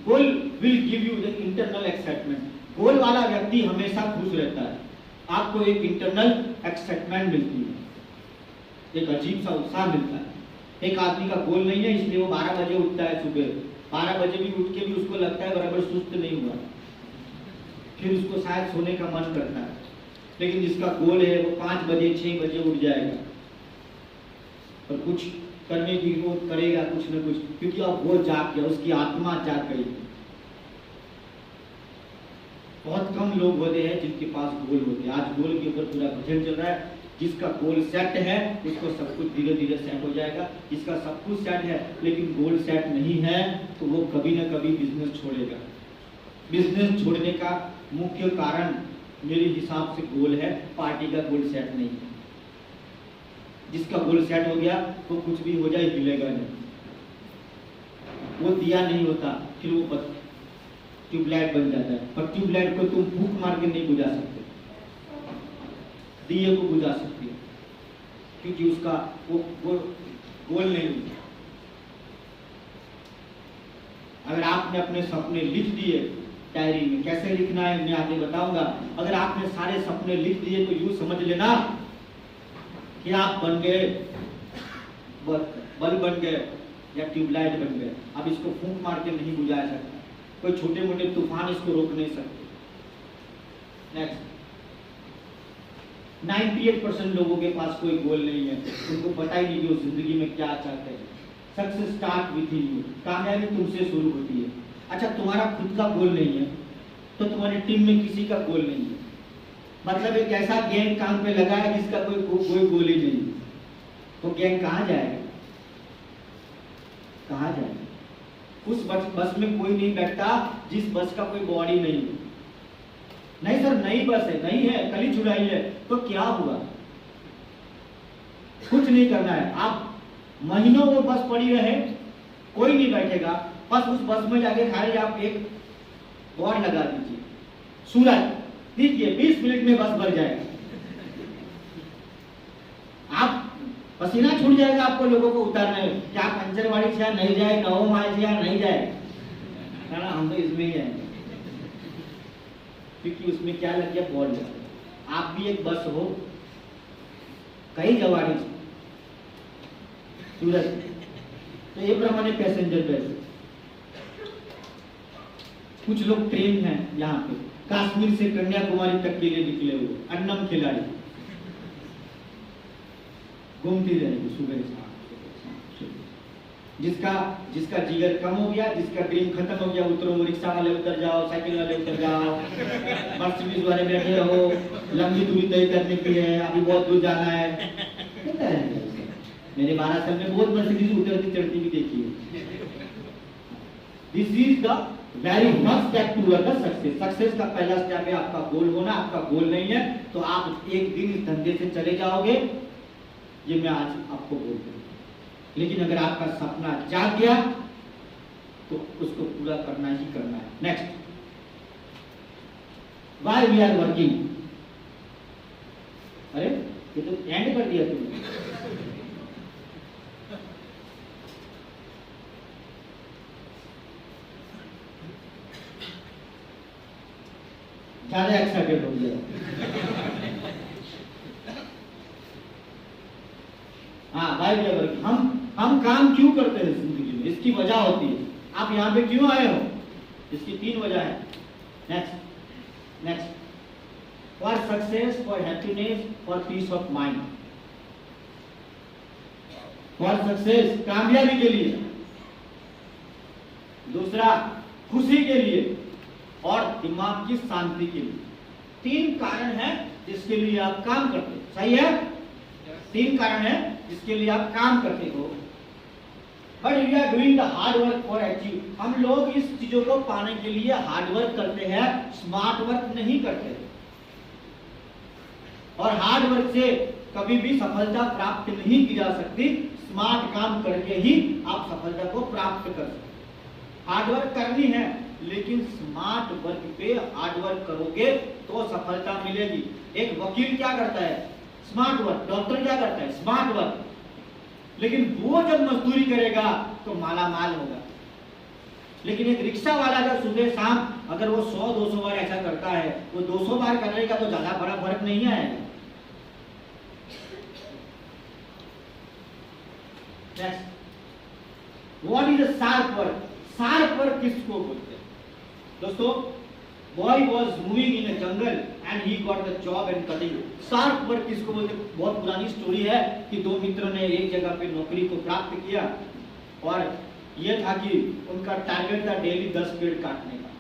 S1: Goal will give you the internal excitement. Goal वाला व्यक्ति हमेशा खुश रहता है। आपको एक इंटरनल एक्साइटमेंट मिलती है, एक अजीब सा उत्साह मिलता है। एक आदमी का गोल नहीं है, इसलिए वो 12 बजे उठता है सुबह। 12 बजे भी उठ के भी उसको लगता है बराबर सुस्त नहीं हुआ, फिर उसको शायद सोने का मन करता है। लेकिन जिसका गोल है वो 5 बजे 6 बजे उठ जाएगा और कुछ करने की वो करेगा कुछ न कुछ, क्योंकि अब वो जाग गया, उसकी आत्मा जाग गई। बहुत कम लोग होते हैं जिनके पास गोल होते हैं। आज गोल के ऊपर पूरा भजन चल रहा है। जिसका गोल सेट है उसको सब कुछ धीरे धीरे सेट हो जाएगा। जिसका सब कुछ सेट है लेकिन गोल सेट नहीं है तो वो कभी न कभी बिजनेस छोड़ेगा। बिजनेस छोड़ने का मुख्य कारण मेरे हिसाब से गोल है, पार्टी का गोल सेट नहीं है। जिसका गोल सेट हो गया वो कुछ भी हो जाए हिलेगा नहीं। वो दिया नहीं होता, फिर वो ट्यूबलाइट बन जाता है। पर ट्यूबलाइट को तुम फूंक मार के नहीं बुझा सकते, दिए को बुझा सकती है, क्योंकि उसका वो गोल नहीं होता। अगर आपने अपने सपने लिख दिए डायरी में, कैसे लिखना है मैं आगे बताऊंगा। अगर आपने सारे सपने लिख दिए तो यूं समझ लेना कि आप बन गए बल्ब बन गए या ट्यूबलाइट बन गए। अब इसको फूंक मार के नहीं बुझाया सकता, कोई छोटे मोटे तूफान इसको रोक नहीं सकते। नेक्स्ट, 98% लोगों के पास कोई गोल नहीं है। उनको पता ही नहीं कि वो जिंदगी में क्या चाहते हैं। Success start with you. कामयाबी तुमसे शुरू होती है। अच्छा, तुम्हारा खुद का गोल नहीं है तो तुम्हारी टीम में किसी का गोल नहीं है। मतलब एक ऐसा गैंग काम पे लगा है जिसका कोई गोल ही नहीं। तो गैंग कहाँ जाएगा? कहाँ जाएगा? उस बस में कोई नहीं बैठता जिस बस का कोई बॉडी नहीं है। नहीं सर, नई बस है, नहीं है, कल ही छुड़ाई है, तो क्या हुआ? कुछ नहीं करना है। आप महीनों वो बस पड़ी रहे, कोई नहीं बैठेगा, बस उस बस में जाके खाली आप एक बोर्ड लगा दीजिए, सूरज देखिए 20 मिनट में बस भर जाएगा। आप पसीना छूट जाएगा आपको लोगों को उतारने में, क्या पंचरवाड़ी से नहीं जाए, नवो माइल से नहीं जाए, ना हम तो इसमें ही आएंगे, क्योंकि उसमें क्या लग गया, बोर्ड लग गया। आप भी एक बस हो, कई जवानी सूरत, तो ये प्रमाणे पैसेंजर बस। कुछ लोग ट्रेन हैं यहाँ पे, कश्मीर से कन्याकुमारी तक के लिए निकले हुए अन्नम खिलाड़ी, घूमती रहेगी सुबह शाम। जिसका जिगर कम हो गया, जिसका ड्रीम खत्म हो गया, उतरो, रिक्शा वाले उतर जाओ, साइकिल वाले उतर जाओ, मर्सिडीज वाले बैठे रहो, लंबी दूरी तय करने की है, अभी बहुत दूर जाना है। मेरे 12 साल में बहुत मर्सिडीज उतरती चढ़ती भी देखी है। This is the very first step toward the success. Success का पहला स्टेप है आपका गोल होना। आपका गोल नहीं है तो आप एक दिन इस धंधे से चले जाओगे, ये मैं आज आपको बोल दूं। लेकिन अगर आपका सपना जाग गया तो उसको पूरा करना ही करना है। Next, why we are working. अरे ये तो एंड कर दिया तुमने। ज्यादा एक्साइटेड हो गया। हाँ भाई, हम काम क्यों करते हैं जिंदगी में, इसकी वजह होती है। आप यहाँ पे क्यों आए हो, इसकी 3 वजह है। Next, for success, for happiness, for piece of mind. For success, कामयाबी के लिए। दूसरा, खुशी के लिए, और दिमाग की शांति के लिए। 3 कारण हैं जिसके लिए आप काम करते हो। सही है? 3 कारण है जिसके लिए आप काम करते हो। But we are doing the hard work for achieve. हम लोग इस चीजों को पाने के लिए हार्ड वर्क करते हैं, स्मार्ट वर्क नहीं करते। और हार्ड वर्क से कभी भी सफलता प्राप्त नहीं की जा सकती। स्मार्ट काम करके ही आप सफलता को प्राप्त कर सकते। हार्ड वर्क करनी है, लेकिन स्मार्ट वर्क पे हार्ड वर्क करोगे तो सफलता मिलेगी। एक वकील क्या करता है? Smart work. डॉक्टर क्या करता है? Smart work. लेकिन वो जब मजदूरी करेगा तो माला माल होगा। लेकिन एक रिक्शा वाला जब सुबह शाम अगर वो 100-200 बार ऐसा करता है, वो 200 बार करेगा तो ज्यादा बड़ा फर्क नहीं आएगा। What is a sharp work? Sharp work किसको बोलते हैं दोस्तों? Boy was moving in a jungle and he got the job in cutting. Sharp work किसको बोलते हैं? बहुत पुरानी स्टोरी है कि 2 मित्रों ने एक जगह पे नौकरी को प्राप्त किया और यह था कि उनका टारगेट था डेली 10 पेड़ काटने का।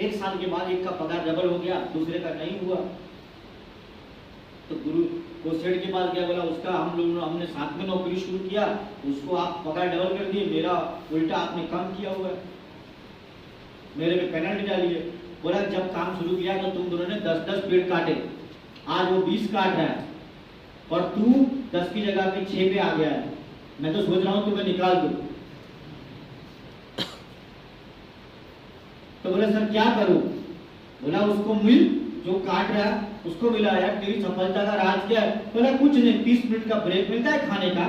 S1: 1 साल के बाद एक का पगार डबल हो गया, दूसरे का नहीं हुआ। तो गुरु वो सेठ के पास गया, बोला उसका हमने साथ में नौकरी शुरू किया, उसको आप पगार डबल कर दिए, मेरा उल्टा आपने कम किया हुआ है, मेरे पे पेनल्टी डालिए। बोला जब काम शुरू किया तो तुम दोनों ने 10-10 पेड़ काटे, आज वो 20 काट रहा है और तू 10 की जगह पे 6 पे आ गया है। मैं तो सोच रहा हूं तुम्हें निकाल दूं। तो बोला सर क्या करूं? बोला उसको मिल, जो काट रहा है उसको मिला। यार तेरी सफलता का राज क्या है? बोला कुछ नहीं, 30 मिनट का ब्रेक मिलता है खाने का,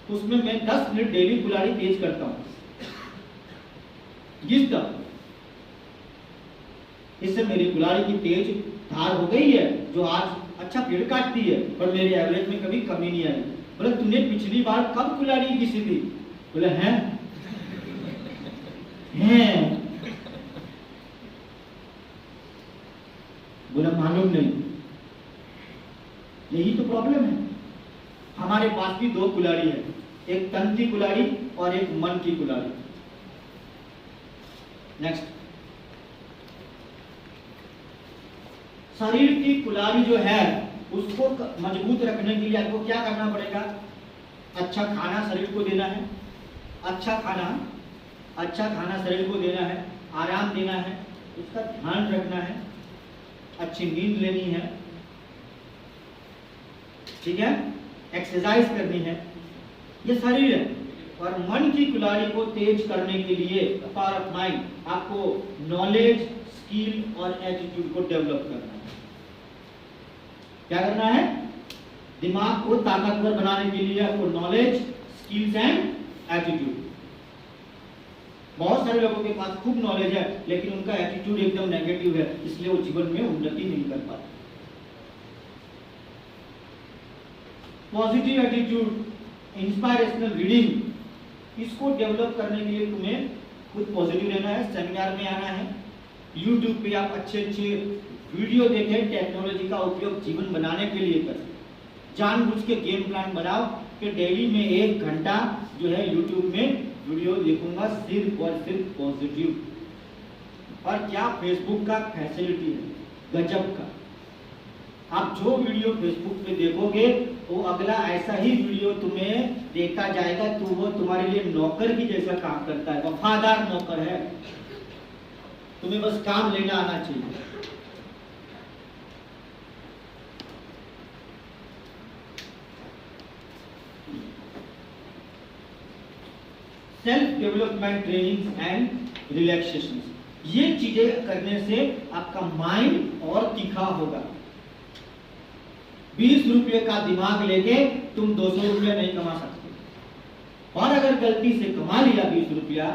S1: उसमें मैं 10 मिनट डेली कुल्हाड़ी तेज करता हूं, घिसता। इससे मेरी कुल्हाड़ी की तेज धार हो गई है, जो आज अच्छा पेड़ काटती है, पर मेरे एवरेज में कभी कमी नहीं आई। बोला तूने पिछली बार कब कुल्हाड़ी घिसी थी? बोला हैं? बोला मालूम नहीं। यही तो प्रॉब्लम है। हमारे पास भी 2 कुल्हाड़ी है, एक तन की कुल्हाड़ी और एक मन की कुल्हाड़ी। नेक्स्ट, शरीर की कुल्हाड़ी जो है उसको मजबूत रखने के लिए आपको क्या करना पड़ेगा? अच्छा खाना शरीर को देना है, अच्छा खाना शरीर को देना है, आराम देना है, उसका ध्यान रखना है, अच्छी नींद लेनी है, ठीक है, एक्सरसाइज करनी है। ये शरीर है। और मन की कुल्हाड़ी को तेज करने के लिए पावर ऑफ माइंड, आपको नॉलेज, स्किल और एटीट्यूड को डेवलप करना है। क्या करना है? दिमाग को ताकतवर बनाने के लिए आपको नॉलेज, स्किल्स एंड एटीट्यूड। बहुत सारे लोगों के पास खूब नॉलेज है लेकिन उनका एटीट्यूड एकदम नेगेटिव है, इसलिए वो जीवन में उन्नति नहीं कर पाते। पॉजिटिव एटीट्यूड, इंस्पायरेशनल रीडिंग, इसको डेवलप करने के लिए तुम्हें खुद पॉजिटिव रहना है, सेमिनार में आना है, YouTube पे आप अच्छे अच्छे वीडियो देखें, टेक्नोलॉजी का उपयोग जीवन बनाने के लिए करें। जानबूझ के गेम प्लान बनाओ कि डेली में 1 घंटा जो है YouTube में वीडियो देखूंगा सिर्फ और सिर्फ पॉजिटिव। और क्या फेसबुक का फैसिलिटी है गजब का। आप जो वीडियो फेसबुक पे देखोगे वो अगला ऐसा ही वीडियो तुम्हें देखा जाएगा, तो वो तुम्हारे लिए नौकर की जैसा काम करता है, वफादार नौकर है। तुम्हें बस काम लेना आना चाहिए। Self development training and relaxation, ये चीजें करने से आपका माइंड और तीखा होगा। 20 रुपये का दिमाग लेके तुम 200 रुपया नहीं कमा सकते, और अगर गलती से कमा लिया 20 रुपया,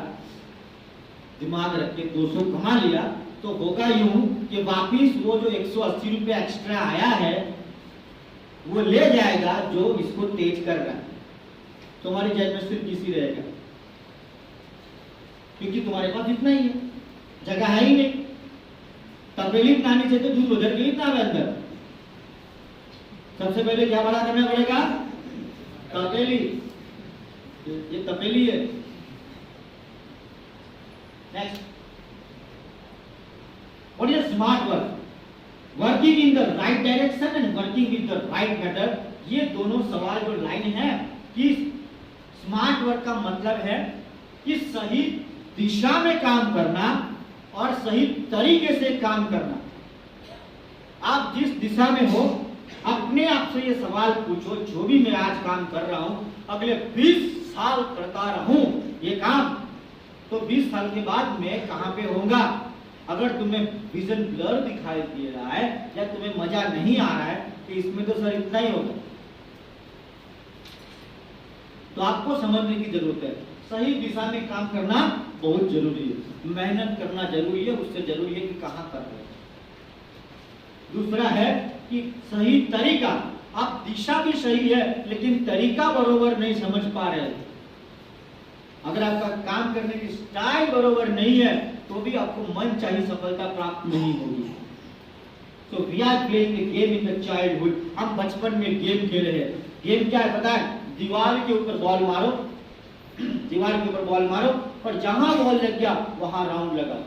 S1: दिमाग रख के 200 कमा लिया, तो होगा यूं कि वापिस वो जो 180 रुपया एक्स्ट्रा आया है वो ले जाएगा जो इसको तेज कर रहा है। तुम्हारी जेब में सिर्फ इसी रहेगा, क्योंकि तुम्हारे पास इतना ही है, जगह है ही नहीं। तपेली बनानी चाहिए तो दूध उधर के लिए इतना अंदर। सबसे पहले क्या बड़ा करना पड़ेगा? तपेली। ये तपेली है। Next, what is smart work? Working in the right direction and working with the right method. ये दोनों सवाल जो लाइन है कि स्मार्ट वर्क का मतलब है कि सही दिशा में काम करना और सही तरीके से काम करना। आप जिस दिशा में हो अपने आप से ये सवाल पूछो, जो भी मैं आज काम कर रहा हूं अगले 20 साल करता रहूं ये काम, तो 20 साल के बाद मैं कहां पे होऊंगा? अगर तुम्हें विजन ब्लर दिखाई दे रहा है या तुम्हें मजा नहीं आ रहा है कि इसमें तो सर इतना ही होगा, तो आपको समझने की जरूरत है सही दिशा में काम करना बहुत जरूरी है, मेहनत करना जरूरी है, उससे जरूरी है कि कहां कर रहे हैं। दूसरा है कि सही तरीका, आप दिशा भी सही है लेकिन तरीका बरोबर नहीं समझ पा रहे हैं। अगर आपका काम करने की स्टाइल बरोबर नहीं है तो भी आपको मन चाहिए सफलता प्राप्त नहीं होगी। तो we are playing the game in the childhood. हम बचपन में गेम खेल रहे हैं। गेम क्या है पता है? दीवार के ऊपर बॉल मारो, दीवार के ऊपर बॉल मारो और जहां बॉल लग गया वहां राउंड लगाओ।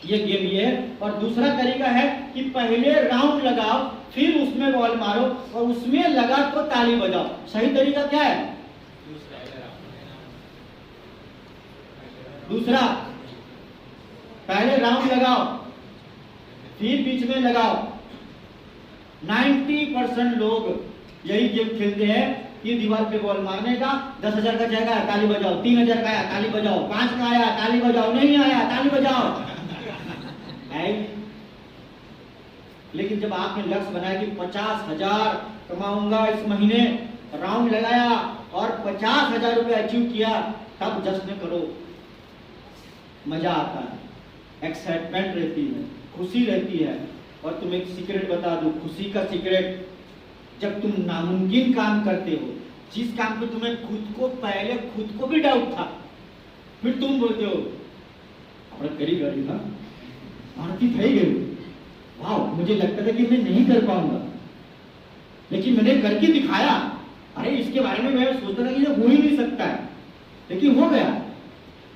S1: ये गेम ये है। और दूसरा तरीका है कि पहले राउंड लगाओ फिर उसमें बॉल मारो और उसमें लगा तो ताली बजाओ। सही तरीका क्या है? दूसरा, पहले राउंड लगाओ फिर बीच में लगाओ। 90% लोग यही गेम खेलते हैं कि दीवार पे बॉल मारने का, 10,000 का जाएगा ताली बजाओ, 3,000 का आया ताली बजाओ, 5 का आया ताली बजाओ, नहीं आया ताली बजाओ। लेकिन जब आपने लक्ष्य बनाया कि 50,000 कमाऊंगा इस महीने, राउंड लगाया और 50,000 रुपए अचीव किया, तब जश्न करो। मजा आता है, एक्साइटमेंट रहती है, खुशी रहती है। और तुम एक सीक्रेट बता दूं, खुशी का सीक्रेट, जब तुम नामुमकिन काम करते हो, जिस काम पे तुम्हें पहले खुद को भी डाउट था, फिर तुम बोलते हो अपना करी गई ना आरती થઈ गई, वाह मुझे लगता था कि मैं नहीं कर पाऊंगा लेकिन मैंने करके दिखाया। अरे इसके बारे में मैं सोचता था कि ये हो ही नहीं सकता है, लेकिन हो गया।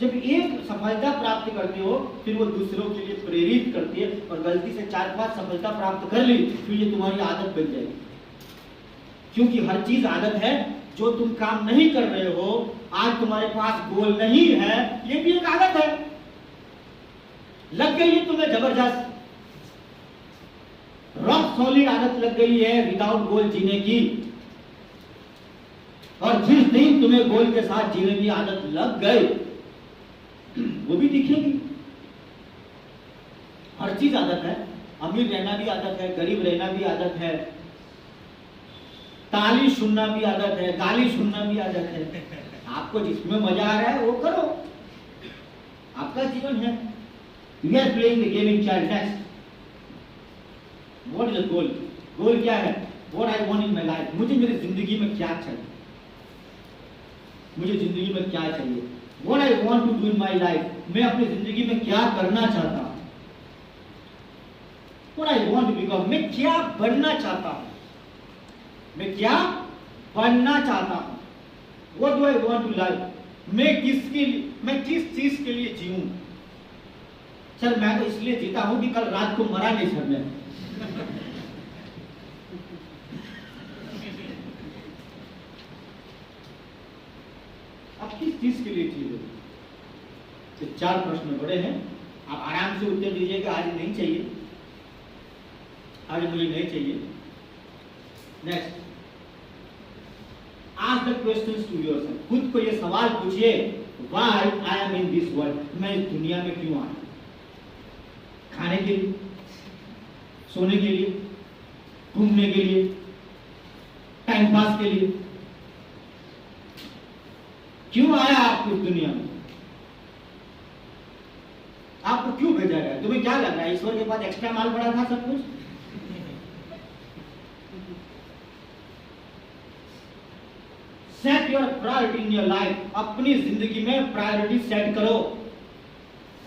S1: जब एक सफलता प्राप्त करते हो फिर वो दूसरों के लिए प्रेरित करती है, और गलती से 4-5 सफलता प्राप्त कर ली फिर ये तुम्हारी आदत बन जाएगी। क्योंकि हर चीज आदत है। जो तुम काम नहीं कर रहे हो, आज तुम्हारे पास गोल नहीं है, ये भी एक आदत है। लग गई है तुम्हें जबरदस्त रॉक सॉलिड आदत लग गई है विदाउट गोल जीने की। और जिस दिन तुम्हें गोल के साथ जीने की आदत लग गई वो भी दिखेगी। हर चीज आदत है, अमीर रहना भी आदत है, गरीब रहना भी आदत है, ताली सुनना भी आदत है, गाली सुनना भी आदत है। आपको जिसमें मजा आ रहा है वो करो, आपका जीवन है। You are playing the game in child. Next, what is the goal? Goal क्या है? What I want in my life. मुझे मेरी जिंदगी में क्या चाहिए, मुझे जिंदगी में क्या चाहिए। What I want to do in my life, मैं अपनी जिंदगी में क्या करना चाहता हूं। What I want to become, मैं क्या बनना चाहता हूं, मैं क्या बनना चाहता हूं। What do I want to life, मैं किस चीज के लिए जीऊं। सर मैं तो इसलिए जीता हूं कि कल रात को मरा नहीं सर मैं। आप किस चीज के लिए जी रहे हो? तो 4 प्रश्न बड़े हैं, आप आराम से उत्तर दीजिएगा। आज नहीं चाहिए, आज मुझे नहीं चाहिए। Next, ask the questions to yourself. खुद को ये सवाल पूछिए, why I am in this world, मैं इस दुनिया में क्यों आया। खाने के लिए, सोने के लिए, घूमने के लिए, टाइम पास के लिए, क्यों आया आप इस दुनिया में? आपको क्यों भेजा गया? तुम्हें क्या लग रहा है ईश्वर के पास एक्स्ट्रा माल पड़ा था सब कुछ? Set your priority in your life. अपनी जिंदगी में प्रायोरिटी सेट करो।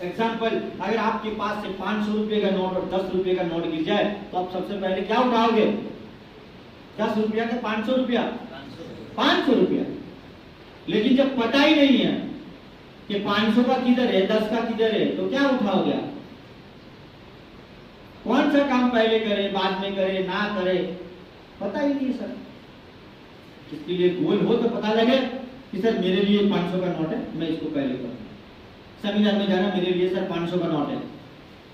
S1: एग्जाम्पल, अगर आपके पास से 500 रुपए का नोट और 10 रुपए का नोट गिर जाए तो आप सबसे पहले क्या उठाओगे? 10 रुपया के 500 रुपया? 500 रुपया। लेकिन जब पता ही नहीं है कि 500 का किधर है, 10 का किधर है, तो क्या उठाओगे आप? कौन सा काम पहले करे, बाद में करे, ना करे, पता ही नहीं सर। इसके लिए गोल हो तो पता लगे कि सर मेरे लिए 500 का नोट है, मैं इसको पहले करूंगा। सेमिनार में जाना, मेरे लिए सर 500 का नोट है,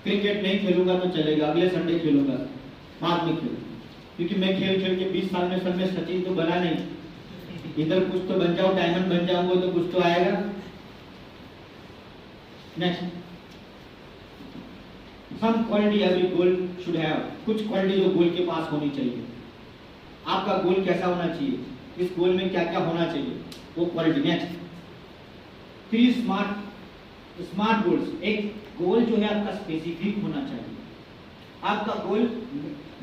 S1: क्रिकेट नहीं खेलूंगा तो चलेगा, अगले संडे खेलूंगा, बाद में खेलूंगा, क्योंकि मैं खेल खेल के 20 साल में सर में सचिन तो बना नहीं, इधर कुछ तो बन जाओ, डायमंड बन जाऊंगा तो कुछ तो आएगा। Next, some quality every goal should have. कुछ क्वालिटी जो गोल के पास होनी चाहिए। आपका गोल कैसा होना चाहिए, इस गोल में क्या क्या होना चाहिए, वो क्वालिटी। Next, 3 smart goals. एक गोल जो है आपका स्पेसिफिक होना चाहिए, आपका गोल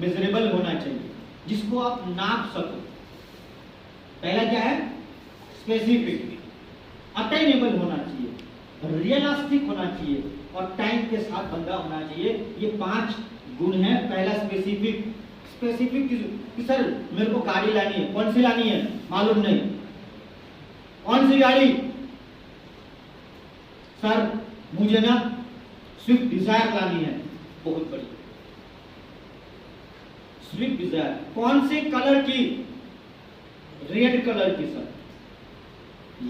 S1: मेजरेबल होना चाहिए, जिसको आप नाप सको। पहला क्या है? स्पेसिफिक, अटेनेबल होना चाहिए, रियलिस्टिक होना चाहिए और टाइम के साथ बंधा होना चाहिए। ये 5 गुण हैं। पहला स्पेसिफिक। स्पेसिफिक कि सर मेरे को गाड़ी लानी है, कौन सी लानी है मालूम नहीं, कौन सी गाड़ी? सर मुझे ना स्विफ्ट डिजायर लानी है, बहुत बड़ी स्विफ्ट डिजायर। कौन से कलर की? रेड कलर की सर।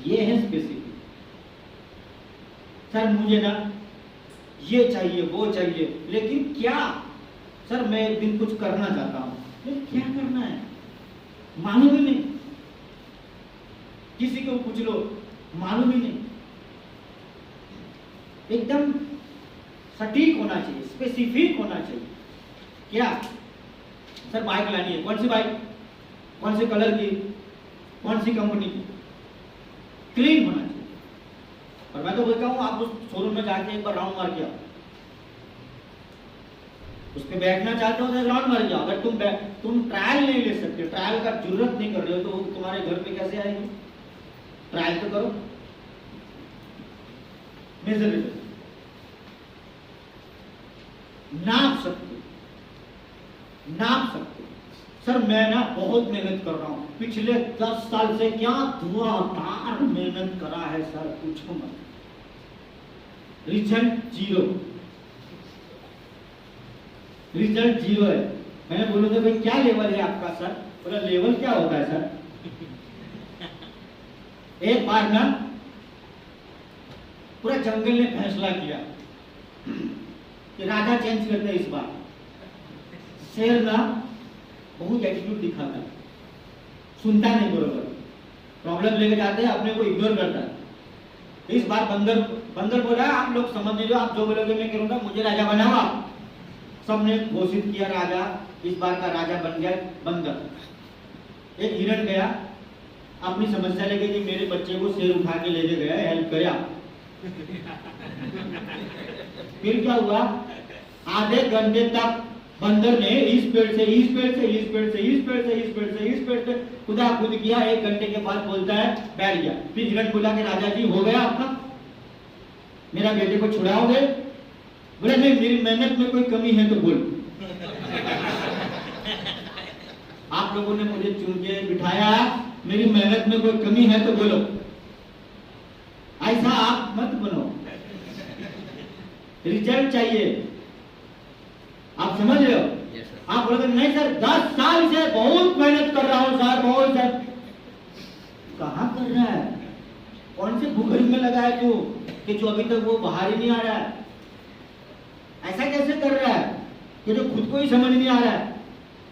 S1: ये है स्पेसिफिक। सर मुझे ना ये चाहिए, वो चाहिए, लेकिन क्या? सर मैं एक दिन कुछ करना चाहता हूं, लेकिन क्या करना है मालूम ही नहीं। किसी को पूछ लो, मालूम ही नहीं। एकदम सटीक होना चाहिए, स्पेसिफिक होना चाहिए। क्या? सर बाइक लानी है, कौन सी बाइक, कौन से कलर की, कौन सी कंपनी की? क्लीन होना चाहिए। और मैं तो बोलता हूं आप उस शोरूम में जाके एक बार राउंड मार के आओ, उस पे बैठना चाहते हो तो राउंड मार जाओ। अगर तुम ट्रायल नहीं ले सकते, ट्रायल का जरूरत नहीं कर रहे हो, तो तुम्हारे घर पे कैसे आएगी? ट्रायल तो करो। मेजरेबल, नाप सकते, नाप सकते। सर मैं ना बहुत मेहनत कर रहा हूं, पिछले 10 साल से क्या धुआंधार मेहनत करा है सर, पूछो मत, रिजल्ट 0, रिजल्ट 0 है। मैंने बोला था भाई क्या लेवल है आपका सर? बोला लेवल क्या होता है सर? एक बार ना पूरा जंगल ने फैसला किया कि राजा चेंज करते हैं इस बार। शेर ना बहुत एटीट्यूड दिखाता, सुनता नहीं बरोबर, प्रॉब्लम लेके जाते हैं, अपने को इग्नोर करता है। इस बार बंदर बोला आप लोग समझ नहीं रहे, आप जो बोलोगे मैं करूंगा, मुझे राजा बनाओ। सबने घोषित किया राजा, इस बार का राजा बन गया बंदर। एक हिरण गया, अपनी समस्या लेके कि मेरे बच्चे को शेर उठा के लेके गया, हेल्प करे आप। फिर क्या हुआ, आधे घंटे तक बंदर ने इस पेड़ से इस पेड़ से इस पेड़ से इस पेड़ से इस पेड़ से इस पेड़ से खुदा खुद किया। 1 घंटे के बाद बोलता है बैठ गया। फिर हिरण बोला कि राजा जी हो गया आपका, मेरा बेटे को छुड़ाओगे? बोले नहीं, मेरी मेहनत में कोई कमी है तो बोल। आप लोगों ने मुझे चुन के बिठाया, मेरी मेहनत में कोई कमी है तो बोलो। ऐसा आप मत बनो, रिजल्ट चाहिए। आप समझ रहे हो? आप बोलोगे नहीं सर 10 साल से बहुत मेहनत कर रहा हूं सर, बहुत सर। कहां कर रहा है? कौन से भूगर्भ में लगा है तू कि जो अभी तक वो बाहर ही नहीं आ रहा है? ऐसा कैसे कर रहा है कि जो खुद को ही समझ नहीं आ रहा है?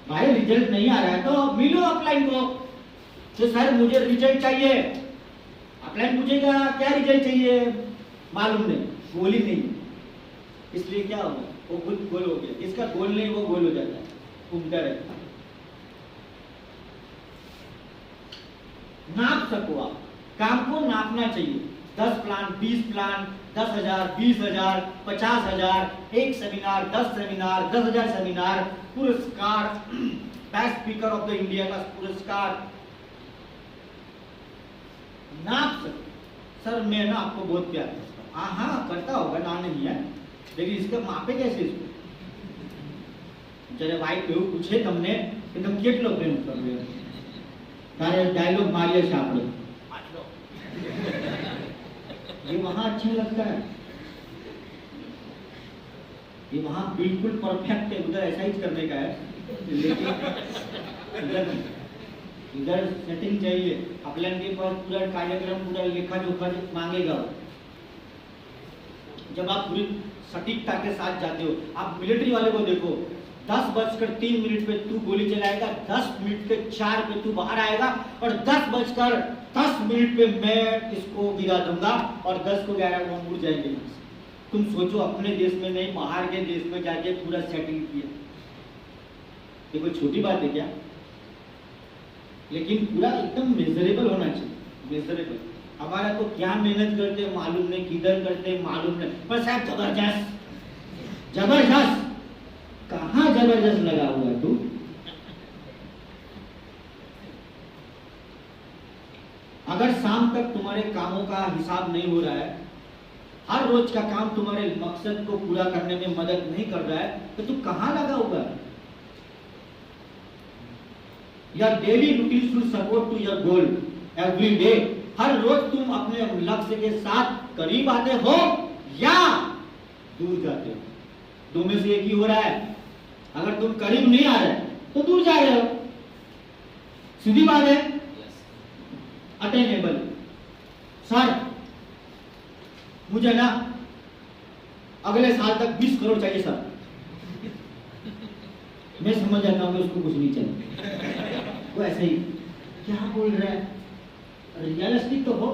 S1: भाई रिजल्ट नहीं आ रहा है तो मिलो अपलाइन को, तो सर मुझे रिजल्ट चाहिए। अपलाइन पूछेगा क्या रिजल्ट चाहिए, मालूम नहीं, गोल ही नहीं। इसलिए क्या होगा, वो खुद गोल हो गया। इसका गोल नहीं, वो गोल हो जाता है, घूमता रहता है। नाप सको आप, काम को नापना चाहिए। 10 plan, 20 plan, 10,000, 20,000, 50,000, 1 seminar, 10 seminar, 10,000 seminar, पुरस्कार, best speaker of the India का पुरस्कार नाप सको। सर मैं ना आपको बहुत प्यार करता हूँ। हाँ करता होगा, ना नहीं है, लेकिन इसका मापे कैसे इसको? जरा भाई केव पूछे तमने कि तुम કેટલો પ્રેમ કરો? तारे डायलॉग मारिए सापड़े, ये वहां अच्छा लगता है, ये वहां बिल्कुल परफेक्ट है, उधर ऐसा ही करने का है। लेकिन इधर सेटिंग चाहिए। अपलाइन के पास पूरा कार्यक्रम, पूरा लेखा जोखा मांगेगा। जब आप पूरी सटीकता के साथ जाते हो, आप मिलिट्री वाले को देखो, 10:03 पे तू गोली चलाएगा, 10 मिनट के 4 पे तू बाहर आएगा, और 10:10 पे मैं इसको गिरा दूंगा, और 10 को 11 वो मुड़ जाएंगे। तुम सोचो, अपने देश में नहीं, बाहर के देश में जाके पूरा सेटिंग किया। ये कोई छोटी बात है क्या? लेकिन पूरा एकदम मेजरेबल होना चाहिए, मेजरेबल। हमारा तो क्या मेहनत करते मालूम नहीं, किधर करते मालूम नहीं, पर साहब जबरदस्त जबरदस्त। कहाँ जबरदस्त लगा हुआ तू? अगर शाम तक तुम्हारे कामों का हिसाब नहीं हो रहा है, हर रोज का काम तुम्हारे मकसद को पूरा करने में मदद नहीं कर रहा है, तो तू कहाँ लगा हुआ है? Your daily routine should support to your goal every day. हर रोज तुम अपने लक्ष्य के साथ करीब आते हो या दूर जाते हो। दो में से एक ही हो रहा है। अगर तुम करीब नहीं आ रहे तो दूर जा रहे हो, सीधी बात है। अटेनेबल। सर मुझे ना अगले साल तक 20 करोड़ चाहिए सर। मैं समझ जाता हूँ कि उसको कुछ नहीं चाहिए, वो ऐसे ही क्या बोल रहा है, रियलिस्टिक तो हो।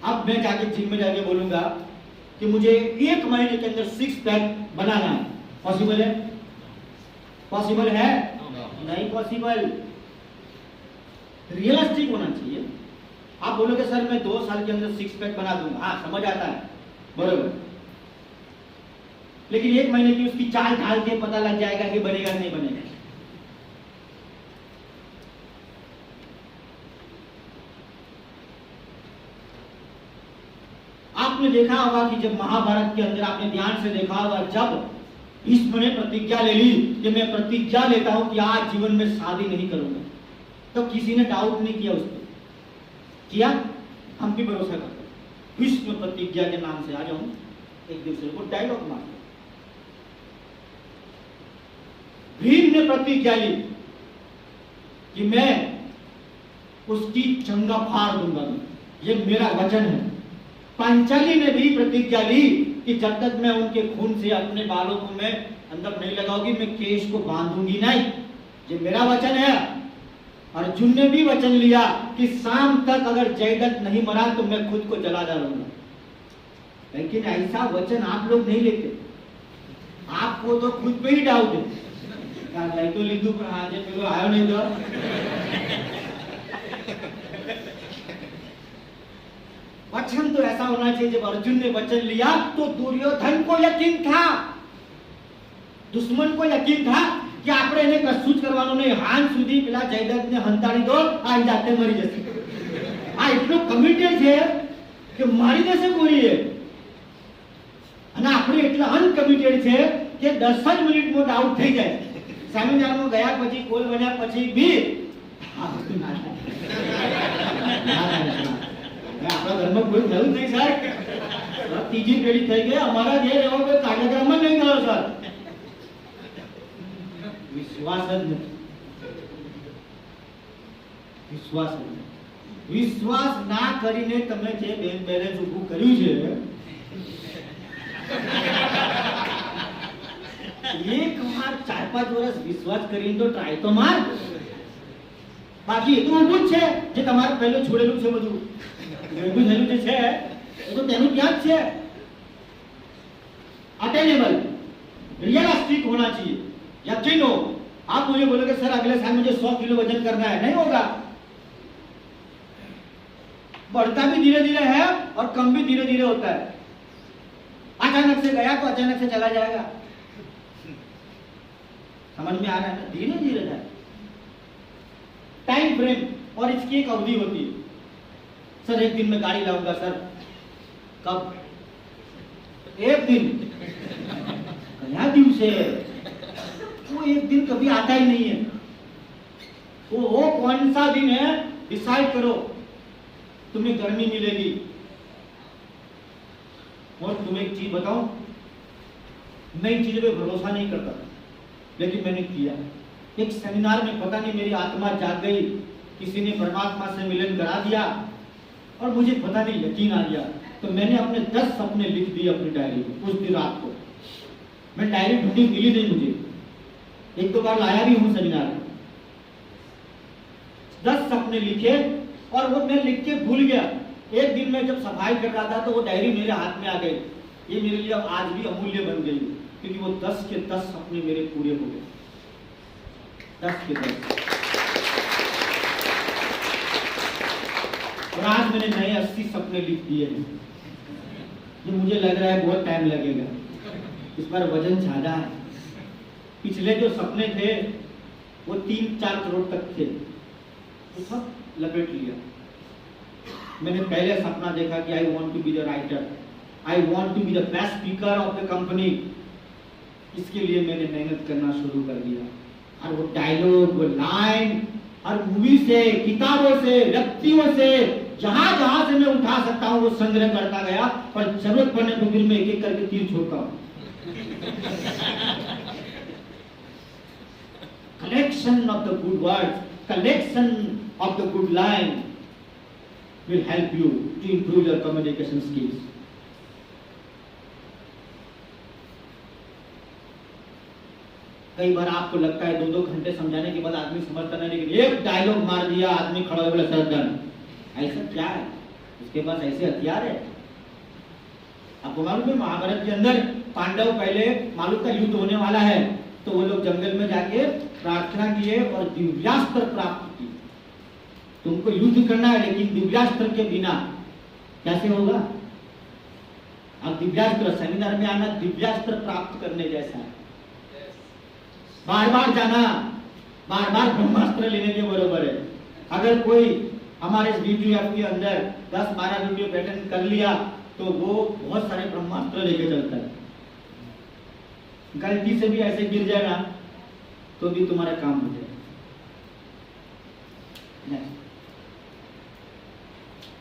S1: अब मैं जाके जिम में जाके बोलूंगा कि मुझे 1 महीने के अंदर 6 पैक बनाना है, पॉसिबल है? पॉसिबल है? नहीं पॉसिबल। रियलिस्टिक होना चाहिए। आप बोलोगे सर मैं 2 साल के अंदर 6 पैक बना दूंगा, हाँ समझ आता है, बरोबर। लेकिन 1 महीने की उसकी चाल ढाल के पता लग जाएगा कि बनेगा नहीं बनेगा। आपने देखा होगा कि जब महाभारत के अंदर, आपने ध्यान से देखा होगा, जब भीष्म ने प्रतिज्ञा ले ली कि मैं प्रतिज्ञा लेता हूं कि आज जीवन में शादी नहीं करूंगा, तो किसी ने डाउट नहीं किया उस पर। किया? हम भी भरोसा करते हैं। भीष्म प्रतिज्ञा के नाम से आ जाऊं, एक दूसरे को डायलॉग मार। भीम ने प्रतिज्ञा ली कि मैं उसकी चंगा फाड़ दूंगा, ये मेरा वचन है। पांचाली ने भी प्रतिज्ञा ली कि जब तक मैं उनके खून से अपने बालों को मैं अंदर नहीं लगाऊंगी, मैं केश को बांधूंगी नहीं, ये मेरा वचन है। अर्जुन ने भी वचन लिया कि शाम तक अगर जयद्रथ नहीं मरा तो मैं खुद को जला डालूंगा। लेकिन ऐसा वचन आप लोग नहीं लेते, आपको तो खुद पे ही डाउट है। यार तो लीधु पर आज पेलो आयो नहीं तो वचन तो ऐसा होना चाहिए। जब अर्जुन ने वचन लिया तो दुर्योधन को यकीन था, दुश्मन को यकीन था कि આપણે એને કશું જ કરવાનું નહીં, હાન સુધી પેલા જયદ્રથને હંતાડી દો, આ જાતે મરી જશે। આ એટલો કમિટેડ છે કે મારી દેશે કોઈએ, અને આપણે એટલા અનકમિટેડ છે કે 10 જ મિનિટમાં ડાઉટ થઈ જાય। સેમિનારમાં ગયા પછી કોલ બન્યા પછી બી આપણા ઘરમાં કોઈ નવું નહીં સર, ત્રીજી પેઢી થઈ ગઈ, અમારા ઘેર એવો કોઈ કાર્યક્રમ જ નહીં થયો સર। विश्वास विश्वास विश्वास ना करीने तमे जे बैंक बैलेंस ઊભું કર્યું છે એક વાર 4-5 વર્ષ વિશ્વાસ કરીને તો ટ્રાય તો માર, બાકી એ તો ઊભું જ છે જે તમારે પહેલો છોડેલું છે, બધું ભેગું થયેલું જે છે એ તો તેનું ત્યાં જ છે। अटेनेबल रियलिस्टिक होना चाहिए, यकीन हो। आप मुझे बोलोगे सर अगले साल मुझे 100 किलो वजन करना है, नहीं होगा। बढ़ता भी धीरे धीरे है और कम भी धीरे धीरे होता है। अचानक से गया तो अचानक से चला जाएगा, समझ में आ रहा है ना? धीरे धीरे जाए, टाइम फ्रेम और इसकी एक अवधि होती है। सर एक दिन में गाड़ी लाऊंगा सर, कब? एक दिन क्या दिवस है वो, एक दिन कभी आता ही नहीं है। वो कौन सा दिन है डिसाइड करो। तुम्हें गर्मी मिलेगी, और तुम्हें एक चीज बताऊं, नई चीजों पे भरोसा नहीं करता, लेकिन मैंने किया। एक सेमिनार में पता नहीं मेरी आत्मा जाग गई, किसी ने परमात्मा से मिलन करा दिया और मुझे पता नहीं यकीन आ गया। तो मैंने अपने 10 सपने लिख दिए अपनी डायरी में। उस दिन रात को मैं डायरी ढूंढी, मिली नहीं मुझे, 1-2 बार लाया भी हूं सेमिनार में। 10 सपने लिखे और वो मैं लिख के भूल गया। एक दिन मैं जब सफाई कर रहा था तो वो डायरी मेरे हाथ में आ गई। ये मेरे लिए आज भी अमूल्य बन गई, क्योंकि वो 10 के 10 सपने मेरे पूरे हो गए। 10 के 10। और आज मैंने नए 80 सपने लिख दिए हैं, जो मुझे लग रहा है बहुत टाइम लगेगा। इस बार वजन ज्यादा है। पिछले जो सपने थे वो 3-4 करोड़ तक थे, वो सब लपेट लिया। मैंने पहले सपना देखा कि I want to be the writer, I want to be the best speaker of the company. इसके लिए मैंने मेहनत करना शुरू कर दिया, और वो डायलॉग, वो लाइन हर मूवी से, किताबों से, व्यक्तियों से, जहां जहां से मैं उठा सकता हूं वो संग्रह करता गया, और जरूरत पड़ने पर फिर मैं एक-एक करके तीर छोड़ता हूं। Collection of the good words, collection of the good line will help you to improve your communication skills. कई बार आपको लगता है 2-2 घंटे समझाने के बाद आदमी समझता नहीं, लेकिन एक डायलॉग मार दिया, आदमी खड़ा हो गया, सर डन। ऐसा क्या है उसके पास? ऐसे हथियार है। आपको मालूम है महाभारत के अंदर पांडव पहले मालूम का युद्ध होने वाला है, तो वो लोग जंगल में जाके प्रार्थना किए और दिव्यास्त्र प्राप्त किए। तुमको युद्ध करना है, लेकिन दिव्यास्त्र के बिना कैसे होगा? अब दिव्यास्त्र, सेमिनार में आना दिव्यास्त्र प्राप्त करने जैसा है। बार बार जाना, बार बार ब्रह्मास्त्र लेने के बराबर है। अगर कोई हमारे इस वीडियो के अंदर 10-12 वीडियो अटेंड कर लिया तो वो बहुत सारे ब्रह्मास्त्र लेके चलता है। गलती से भी ऐसे गिर जाए ना तो भी तुम्हारा काम हो जाए।